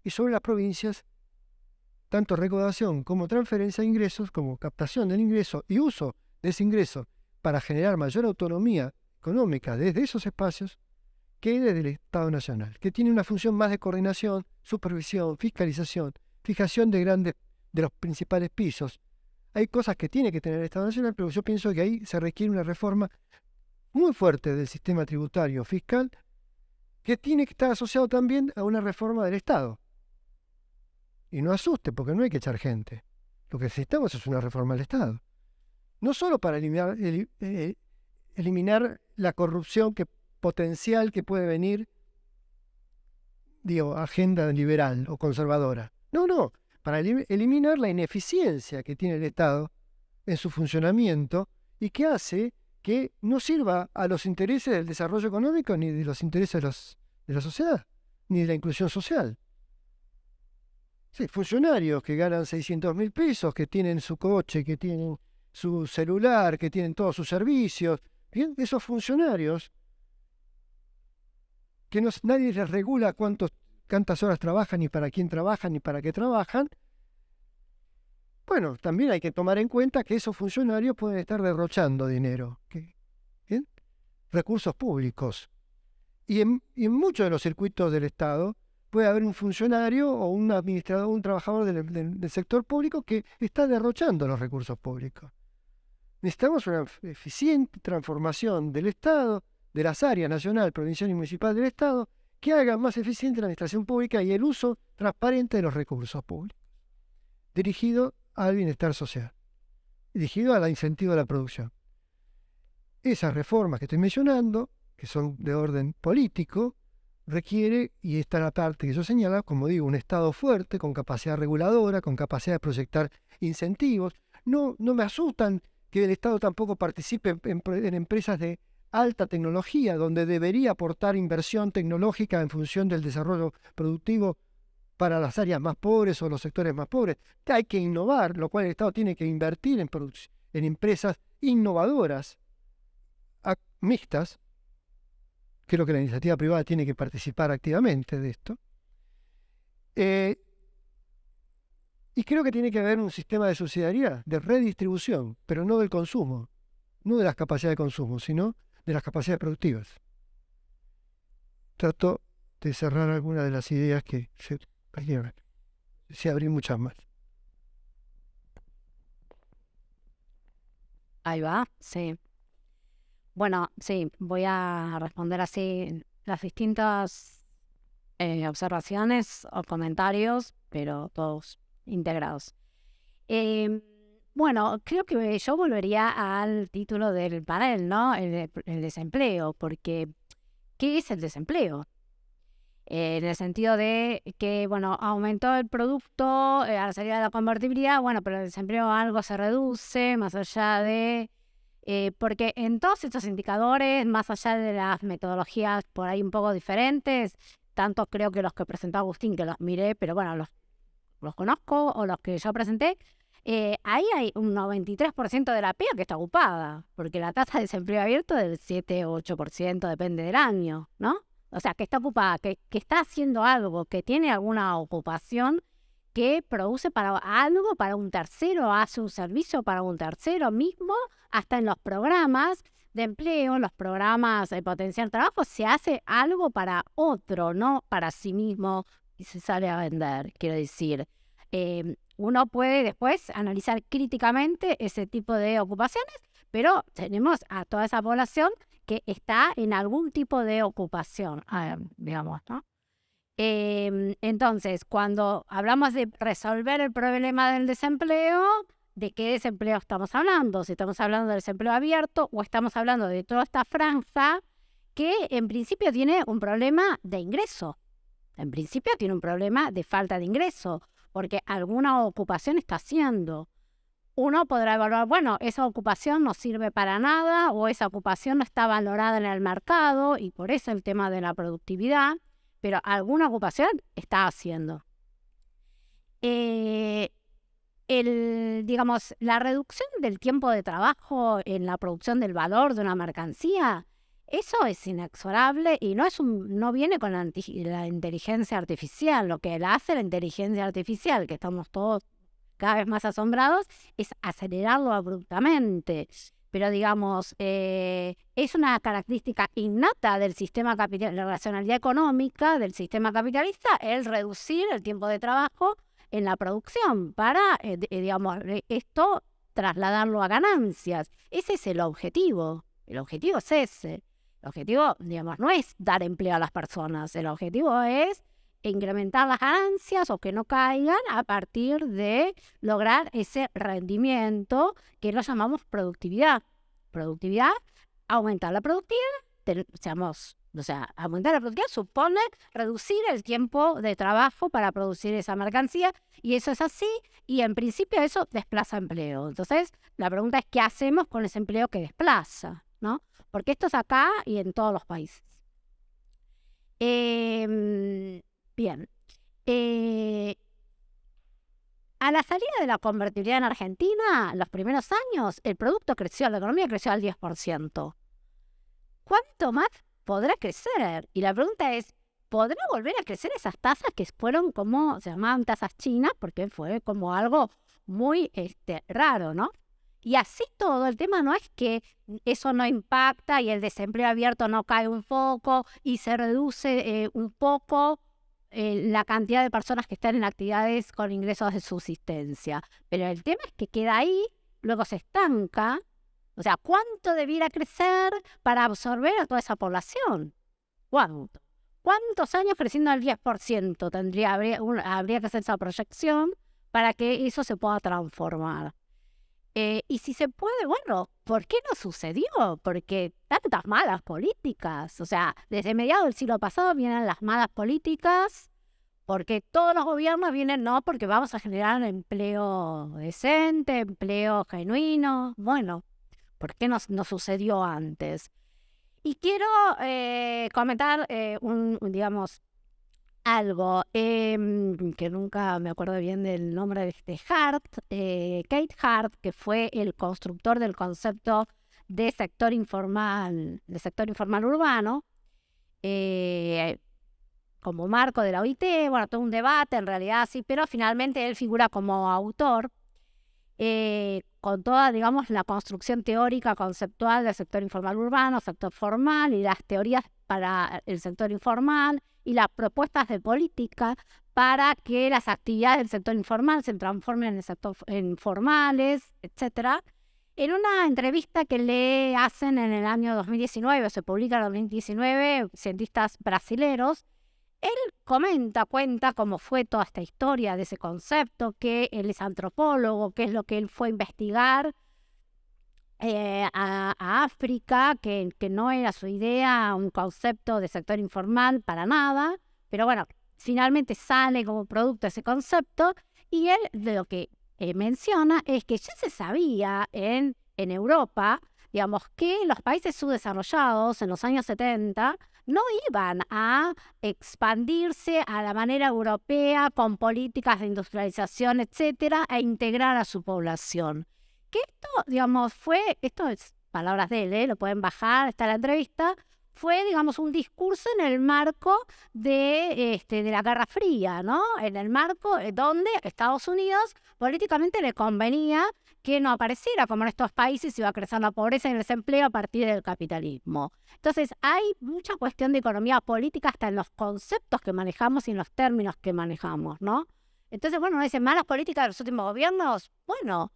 y sobre las provincias, tanto recaudación como transferencia de ingresos, como captación del ingreso y uso de ese ingreso para generar mayor autonomía económica desde esos espacios que desde el Estado Nacional, que tiene una función más de coordinación, supervisión, fiscalización, fijación de los principales pisos. Hay cosas que tiene que tener el Estado Nacional, pero yo pienso que ahí se requiere una reforma muy fuerte del sistema tributario fiscal que tiene que estar asociado también a una reforma del Estado. Y no asuste, porque no hay que echar gente. Lo que necesitamos es una reforma del Estado. No solo para eliminar la corrupción potencial que puede venir, agenda liberal o conservadora. No, para eliminar la ineficiencia que tiene el Estado en su funcionamiento y que hace que no sirva a los intereses del desarrollo económico ni de los intereses de la sociedad, ni de la inclusión social. Sí, funcionarios que ganan 600.000 pesos, que tienen su coche, que tienen su celular, que tienen todos sus servicios. Bien, esos funcionarios que nadie les regula cuántas horas trabajan, ni para quién trabajan, ni para qué trabajan. Bueno, también hay que tomar en cuenta que esos funcionarios pueden estar derrochando dinero, ¿bien? Recursos públicos. Y en muchos de los circuitos del Estado puede haber un funcionario o un administrador, un trabajador del sector público que está derrochando los recursos públicos. Necesitamos una eficiente transformación del Estado, de las áreas nacional, provincial y municipal del Estado, que haga más eficiente la administración pública y el uso transparente de los recursos públicos, dirigido al bienestar social, dirigido al incentivo de la producción. Esas reformas que estoy mencionando, que son de orden político, requiere, y esta es la parte que yo señalo, como digo, un Estado fuerte, con capacidad reguladora, con capacidad de proyectar incentivos. No me asustan que el Estado tampoco participe en empresas de alta tecnología, donde debería aportar inversión tecnológica en función del desarrollo productivo para las áreas más pobres o los sectores más pobres. Hay que innovar, lo cual el Estado tiene que invertir en empresas innovadoras, mixtas. Creo que la iniciativa privada tiene que participar activamente de esto. Y creo que tiene que haber un sistema de subsidiariedad, de redistribución, pero no del consumo, no de las capacidades de consumo, sino de las capacidades productivas. trato de cerrar algunas de las ideas que se perdieron. Sí, abrí muchas más. Ahí va, sí. Bueno, sí, voy a responder así las distintas observaciones o comentarios, pero todos integrados. Bueno, creo que yo volvería al título del panel, ¿no? El desempleo, porque ¿qué es el desempleo? En el sentido de que, bueno, aumentó el producto a la salida de la convertibilidad, bueno, pero el desempleo algo se reduce, más allá de... porque en todos estos indicadores, más allá de las metodologías por ahí un poco diferentes, tanto creo que los que presentó Agustín, que los miré, pero bueno, los conozco, o los que yo presenté, ahí hay un 93% de la pega que está ocupada, porque la tasa de desempleo abierto es del 7 o 8%, depende del año, ¿no? O sea, que está ocupada, que está haciendo algo, que tiene alguna ocupación que produce para algo, para un tercero, hace un servicio para un tercero mismo, hasta en los programas de empleo, los programas de potenciar trabajo, se hace algo para otro, no para sí mismo y se sale a vender, quiero decir. Uno puede después analizar críticamente ese tipo de ocupaciones, pero tenemos a toda esa población que está en algún tipo de ocupación, digamos, ¿no? Entonces, cuando hablamos de resolver el problema del desempleo, ¿de qué desempleo estamos hablando? Si estamos hablando del desempleo abierto o estamos hablando de toda esta franja que en principio tiene un problema de ingreso. En principio tiene un problema de falta de ingreso, porque alguna ocupación está haciendo. Uno podrá evaluar, bueno, esa ocupación no sirve para nada o esa ocupación no está valorada en el mercado y por eso el tema de la productividad, pero alguna ocupación está haciendo. Digamos, la reducción del tiempo de trabajo en la producción del valor de una mercancía, eso es inexorable y no viene con la inteligencia artificial. Lo que la hace la inteligencia artificial, que estamos todos cada vez más asombrados, es acelerarlo abruptamente. Pero digamos, es una característica innata del sistema capitalista, la racionalidad económica del sistema capitalista, el reducir el tiempo de trabajo en la producción para, digamos, esto trasladarlo a ganancias. Ese es el objetivo. El objetivo es ese. El objetivo, digamos, no es dar empleo a las personas. El objetivo es incrementar las ganancias o que no caigan a partir de lograr ese rendimiento que lo llamamos productividad. Productividad, aumentar la productividad, aumentar la productividad supone reducir el tiempo de trabajo para producir esa mercancía y eso es así y en principio eso desplaza empleo. Entonces la pregunta es ¿qué hacemos con ese empleo que desplaza? ¿No? Porque esto es acá y en todos los países. Bien. A la salida de la convertibilidad en Argentina, los primeros años, el producto creció, la economía creció al 10%. ¿Cuánto más podrá crecer? Y la pregunta es, ¿podrá volver a crecer esas tasas que fueron como, se llamaban tasas chinas? Porque fue como algo muy raro, ¿no? Y así todo, el tema no es que eso no impacta y el desempleo abierto no cae un poco y se reduce un poco la cantidad de personas que están en actividades con ingresos de subsistencia. Pero el tema es que queda ahí, luego se estanca. O sea, ¿cuánto debiera crecer para absorber a toda esa población? ¿Cuánto? ¿Cuántos años creciendo al 10% habría que hacer esa proyección para que eso se pueda transformar? Y si se puede, bueno, ¿por qué no sucedió? Porque tantas malas políticas. O sea, desde mediados del siglo pasado vienen las malas políticas, porque todos los gobiernos vienen, no, porque vamos a generar empleo decente, empleo genuino. Bueno, ¿por qué no sucedió antes? Y quiero comentar digamos, algo que nunca me acuerdo bien del nombre de Kate Hart, que fue el constructor del concepto de sector informal urbano, como marco de la OIT, bueno, todo un debate en realidad, sí, pero finalmente él figura como autor, con toda, digamos, la construcción teórica, conceptual del sector informal urbano, sector formal y las teorías para el sector informal y las propuestas de política para que las actividades del sector informal se transformen en formales, etcétera. En una entrevista que le hacen en el año 2019, se publica en 2019, cientistas brasileros, él cuenta cómo fue toda esta historia de ese concepto, que él es antropólogo, que es lo que él fue a investigar a África, que no era su idea un concepto de sector informal para nada, pero bueno, finalmente sale como producto ese concepto, y él lo que menciona es que ya se sabía en Europa, digamos, que los países subdesarrollados en los años 70 no iban a expandirse a la manera europea con políticas de industrialización, etcétera, a integrar a su población. Que esto, digamos, esto es palabras de él, lo pueden bajar, está la entrevista, fue, digamos, un discurso en el marco de la Guerra Fría, ¿no? En el marco donde Estados Unidos políticamente le convenía que no apareciera como en estos países iba a crecer la pobreza y el desempleo a partir del capitalismo. Entonces, hay mucha cuestión de economía política hasta en los conceptos que manejamos y en los términos que manejamos, ¿no? Entonces, bueno, uno dice, malas políticas de los últimos gobiernos, bueno,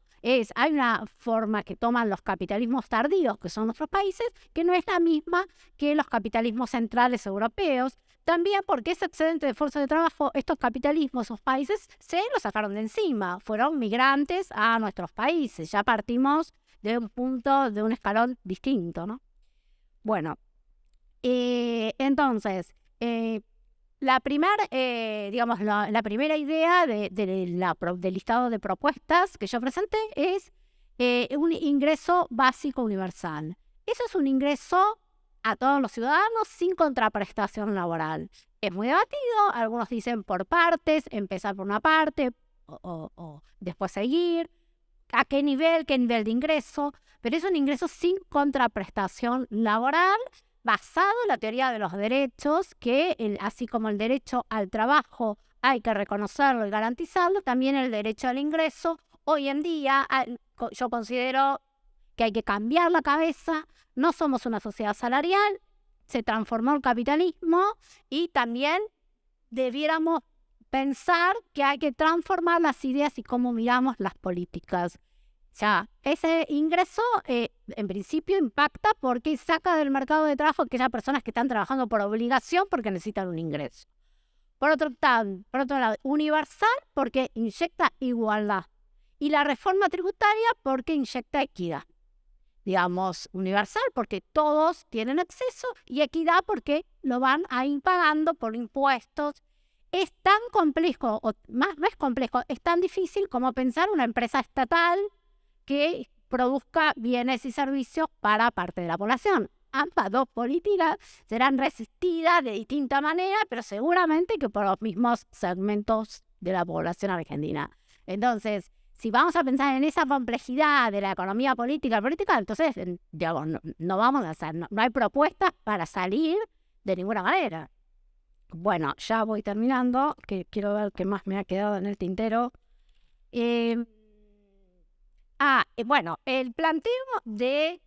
hay una forma que toman los capitalismos tardíos, que son nuestros países, que no es la misma que los capitalismos centrales europeos. También porque ese excedente de fuerza de trabajo, estos capitalismos, esos países, se los sacaron de encima. Fueron migrantes a nuestros países. Ya partimos de un punto, de un escalón distinto, ¿no? Bueno, entonces, la primera idea del listado de propuestas que yo presenté es un ingreso básico universal. Eso es un ingreso a todos los ciudadanos sin contraprestación laboral. Es muy debatido, algunos dicen por partes, empezar por una parte o después seguir, a qué nivel de ingreso, pero es un ingreso sin contraprestación laboral, basado en la teoría de los derechos, que así como el derecho al trabajo hay que reconocerlo y garantizarlo, también el derecho al ingreso. Hoy en día yo considero que hay que cambiar la cabeza, no somos una sociedad salarial, se transformó el capitalismo y también debiéramos pensar que hay que transformar las ideas y cómo miramos las políticas. O sea, ese ingreso en principio impacta porque saca del mercado de trabajo a aquellas personas que están trabajando por obligación porque necesitan un ingreso. Por otro lado, universal porque inyecta igualdad. Y la reforma tributaria porque inyecta equidad. Digamos, universal porque todos tienen acceso y equidad porque lo van a ir pagando por impuestos. Es tan complejo, o más no es complejo, es tan difícil como pensar una empresa estatal que produzca bienes y servicios para parte de la población. Ambas dos políticas serán resistidas de distinta manera, pero seguramente que por los mismos segmentos de la población argentina. Entonces, si vamos a pensar en esa complejidad de la economía política, entonces, digamos, no vamos a hacer, no hay propuestas para salir de ninguna manera. Bueno, ya voy terminando, que quiero ver qué más me ha quedado en el tintero. Bueno, el planteo de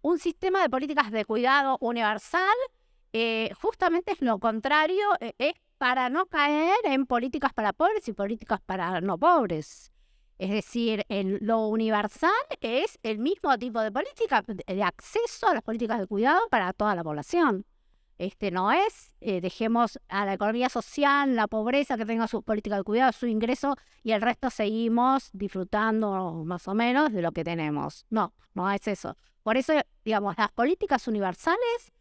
un sistema de políticas de cuidado universal justamente es lo contrario, es para no caer en políticas para pobres y políticas para no pobres. Es decir, lo universal es el mismo tipo de política de acceso a las políticas de cuidado para toda la población. No es, dejemos a la economía social, la pobreza que tenga su política de cuidado, su ingreso, y el resto seguimos disfrutando más o menos de lo que tenemos. No es eso. Por eso, digamos, las políticas universales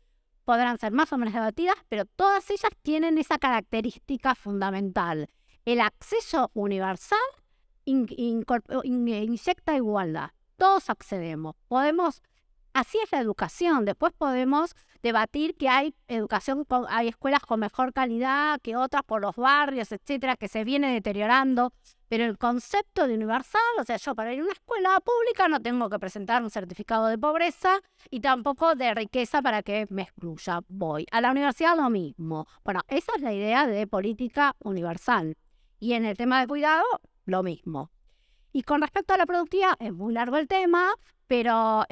podrán ser más o menos debatidas, pero todas ellas tienen esa característica fundamental. El acceso universal inyecta igualdad. Todos accedemos. Así es la educación. Después podemos debatir que hay hay escuelas con mejor calidad que otras por los barrios, etcétera, que se viene deteriorando. Pero el concepto de universal, o sea, yo para ir a una escuela pública no tengo que presentar un certificado de pobreza y tampoco de riqueza para que me excluya. Voy a la universidad lo mismo. Bueno, esa es la idea de política universal. Y en el tema de cuidado, lo mismo. Y con respecto a la productividad, es muy largo el tema, pero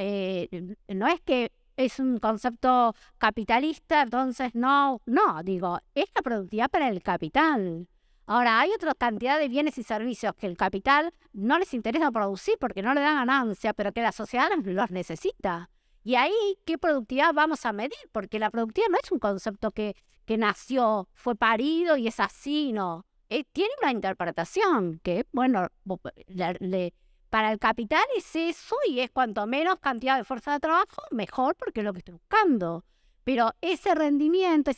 no es que es un concepto capitalista, entonces no, digo, es la productividad para el capital. Ahora, hay otra cantidad de bienes y servicios que el capital no les interesa producir porque no le da ganancia, pero que la sociedad los necesita. Y ahí, ¿qué productividad vamos a medir? Porque la productividad no es un concepto que nació, fue parido y es así, no. Tiene una interpretación que, bueno, para el capital es eso y es cuanto menos cantidad de fuerza de trabajo, mejor porque es lo que estoy buscando. Pero ese rendimiento,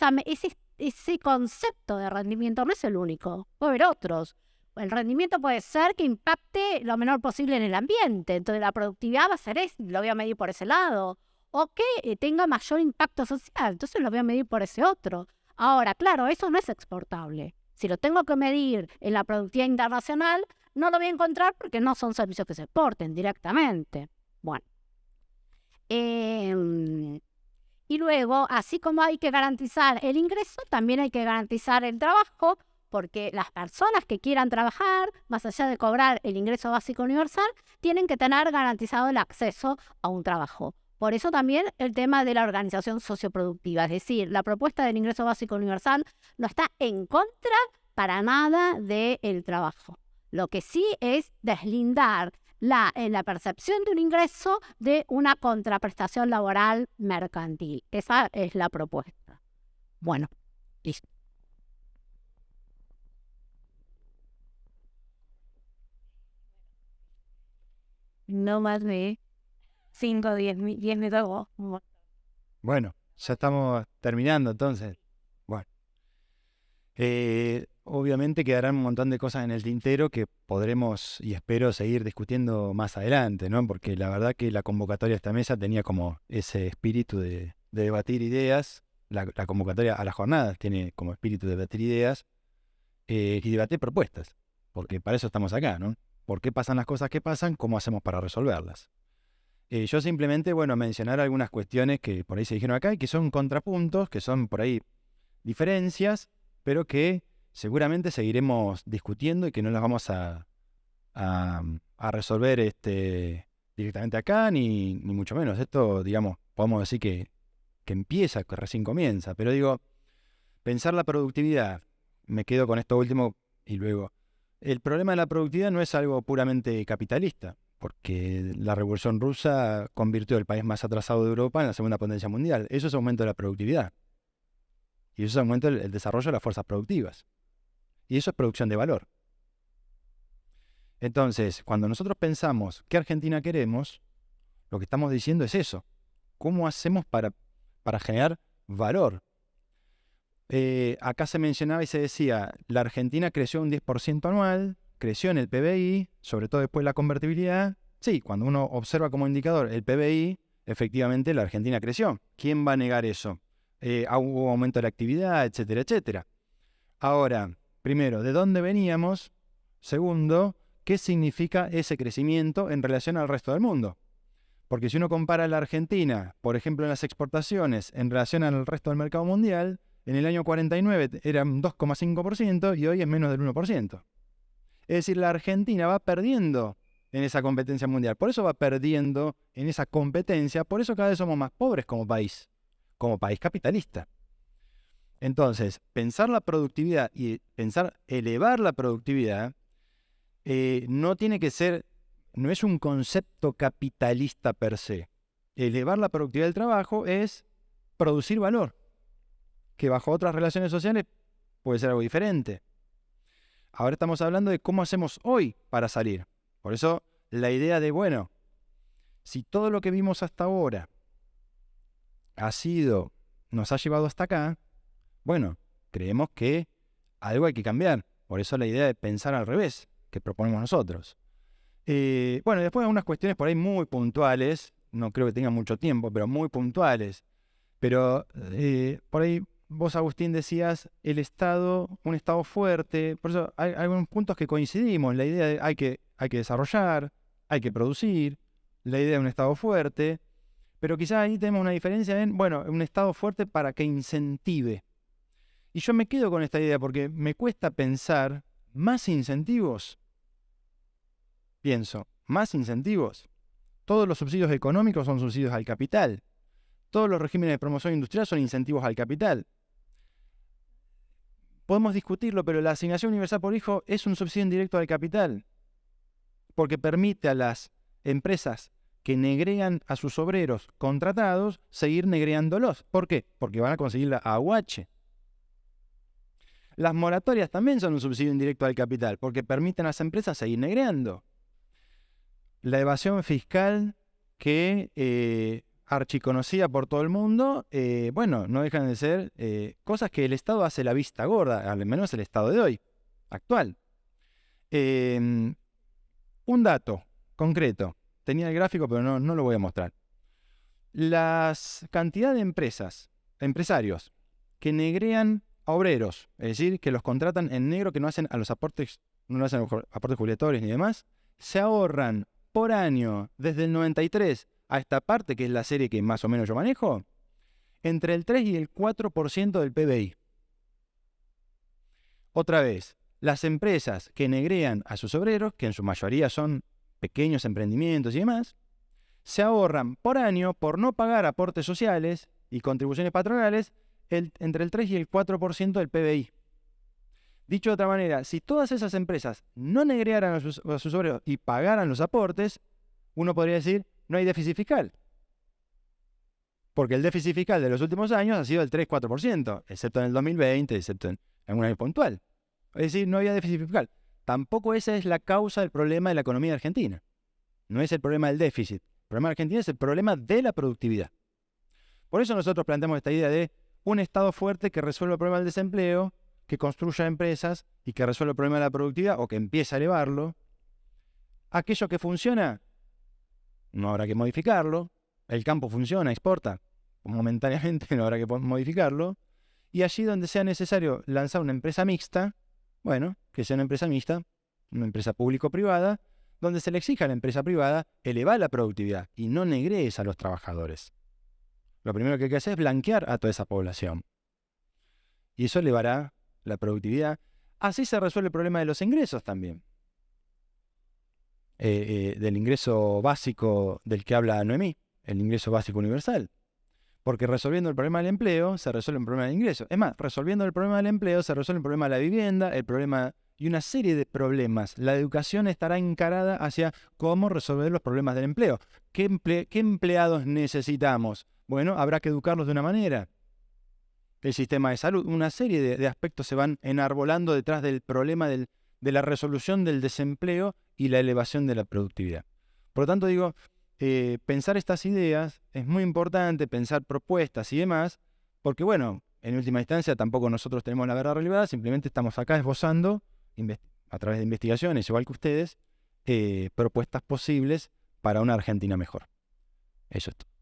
ese concepto de rendimiento no es el único, puede haber otros. El rendimiento puede ser que impacte lo menor posible en el ambiente, entonces la productividad va a ser eso, lo voy a medir por ese lado. O que tenga mayor impacto social, entonces lo voy a medir por ese otro. Ahora, claro, eso no es exportable. Si lo tengo que medir en la productividad internacional, no lo voy a encontrar porque no son servicios que se exporten directamente. Bueno. Y luego, así como hay que garantizar el ingreso, también hay que garantizar el trabajo, porque las personas que quieran trabajar, más allá de cobrar el ingreso básico universal, tienen que tener garantizado el acceso a un trabajo. Por eso también el tema de la organización socioproductiva, es decir, la propuesta del ingreso básico universal no está en contra para nada del trabajo. Lo que sí es deslindar la percepción de un ingreso de una contraprestación laboral mercantil. Esa es la propuesta. Bueno, listo. No más de 5 o 10 minutos. Bueno, ya estamos terminando entonces. Bueno. Obviamente quedarán un montón de cosas en el tintero que podremos y espero seguir discutiendo más adelante, ¿no? Porque la verdad que la convocatoria a esta mesa tenía como ese espíritu de debatir ideas. La convocatoria a las jornadas tiene como espíritu de debatir ideas y debatir propuestas. Porque para eso estamos acá, ¿no? ¿Por qué pasan las cosas que pasan? ¿Cómo hacemos para resolverlas? Yo simplemente, mencionar algunas cuestiones que por ahí se dijeron acá y que son contrapuntos, que son por ahí diferencias, pero que seguramente seguiremos discutiendo y que no las vamos a resolver directamente acá, ni mucho menos. Esto, digamos, podemos decir que empieza, que recién comienza. Pero digo, pensar la productividad, me quedo con esto último y luego. El problema de la productividad no es algo puramente capitalista, porque la Revolución Rusa convirtió el país más atrasado de Europa en la segunda potencia mundial. Eso es aumento de la productividad. Y eso es aumento del desarrollo de las fuerzas productivas. Y eso es producción de valor. Entonces, cuando nosotros pensamos qué Argentina queremos, lo que estamos diciendo es eso. ¿Cómo hacemos para generar valor? Acá se mencionaba y se decía, la Argentina creció un 10% anual, creció en el PBI, sobre todo después de la convertibilidad. Sí, cuando uno observa como indicador el PBI, efectivamente la Argentina creció. ¿Quién va a negar eso? Hubo aumento de la actividad, etcétera, etcétera. Ahora, primero, ¿de dónde veníamos? Segundo, ¿qué significa ese crecimiento en relación al resto del mundo? Porque si uno compara la Argentina, por ejemplo, en las exportaciones en relación al resto del mercado mundial, en el año 49 eran 2,5% y hoy es menos del 1%. Es decir, la Argentina va perdiendo en esa competencia mundial. Por eso va perdiendo en esa competencia, por eso cada vez somos más pobres como país capitalista. Entonces, pensar la productividad y pensar elevar la productividad no es un concepto capitalista per se. Elevar la productividad del trabajo es producir valor, que bajo otras relaciones sociales puede ser algo diferente. Ahora estamos hablando de cómo hacemos hoy para salir. Por eso la idea de, si todo lo que vimos hasta ahora nos ha llevado hasta acá, creemos que algo hay que cambiar. Por eso la idea de pensar al revés, que proponemos nosotros. Después algunas cuestiones por ahí muy puntuales, no creo que tengan mucho tiempo, pero muy puntuales. Pero por ahí vos, Agustín, decías un Estado fuerte. Por eso hay algunos puntos que coincidimos. La idea de hay que desarrollar, hay que producir, la idea de un Estado fuerte. Pero quizás ahí tenemos una diferencia en, un Estado fuerte para que incentive. Y yo me quedo con esta idea porque me cuesta pensar más incentivos. Pienso, más incentivos. Todos los subsidios económicos son subsidios al capital. Todos los regímenes de promoción industrial son incentivos al capital. Podemos discutirlo, pero la asignación universal por hijo es un subsidio indirecto al capital, porque permite a las empresas que negrean a sus obreros contratados seguir negreándolos. ¿Por qué? Porque van a conseguir la AUH. Las moratorias también son un subsidio indirecto al capital, porque permiten a las empresas seguir negreando. La evasión fiscal que archiconocida por todo el mundo, bueno, no dejan de ser cosas que el Estado hace la vista gorda, al menos el Estado de hoy, actual. Un dato concreto, tenía el gráfico pero no lo voy a mostrar. La cantidad de empresarios que negrean a obreros, es decir, que los contratan en negro, que no hacen a los aportes, no hacen los aportes jubilatorios ni demás, se ahorran por año, desde el 93 a esta parte, que es la serie que más o menos yo manejo, entre el 3 y el 4% del PBI. Otra vez, las empresas que negrean a sus obreros, que en su mayoría son pequeños emprendimientos y demás, se ahorran por año, por no pagar aportes sociales y contribuciones patronales, entre el 3 y el 4% del PBI. Dicho de otra manera, si todas esas empresas no negrearan a sus obreros y pagaran los aportes, uno podría decir, no hay déficit fiscal. Porque el déficit fiscal de los últimos años ha sido del 3-4%, excepto en el 2020, excepto en un año puntual. Es decir, no había déficit fiscal. Tampoco esa es la causa del problema de la economía argentina. No es el problema del déficit. El problema de Argentina es el problema de la productividad. Por eso nosotros planteamos esta idea de un Estado fuerte que resuelva el problema del desempleo, que construya empresas y que resuelva el problema de la productividad o que empiece a elevarlo. Aquello que funciona, no habrá que modificarlo. El campo funciona, exporta, momentáneamente no habrá que modificarlo. Y allí donde sea necesario lanzar una empresa mixta, bueno, que sea una empresa mixta, una empresa público-privada, donde se le exija a la empresa privada elevar la productividad y no negrees a los trabajadores. Lo primero que hay que hacer es blanquear a toda esa población. Y eso elevará la productividad. Así se resuelve el problema de los ingresos también. Del ingreso básico del que habla Noemí, el ingreso básico universal. Porque resolviendo el problema del empleo, se resuelve el problema del ingreso. Es más, resolviendo el problema del empleo, se resuelve el problema de la vivienda, el problema y una serie de problemas. La educación estará encarada hacia cómo resolver los problemas del empleo. ¿Qué empleados necesitamos? Bueno, habrá que educarlos de una manera. El sistema de salud, una serie de aspectos se van enarbolando detrás del problema de la resolución del desempleo y la elevación de la productividad. Por lo tanto, digo, pensar estas ideas es muy importante, pensar propuestas y demás, porque bueno, en última instancia tampoco nosotros tenemos la verdad revelada, simplemente estamos acá esbozando, a través de investigaciones, igual que ustedes, propuestas posibles para una Argentina mejor. Eso es todo.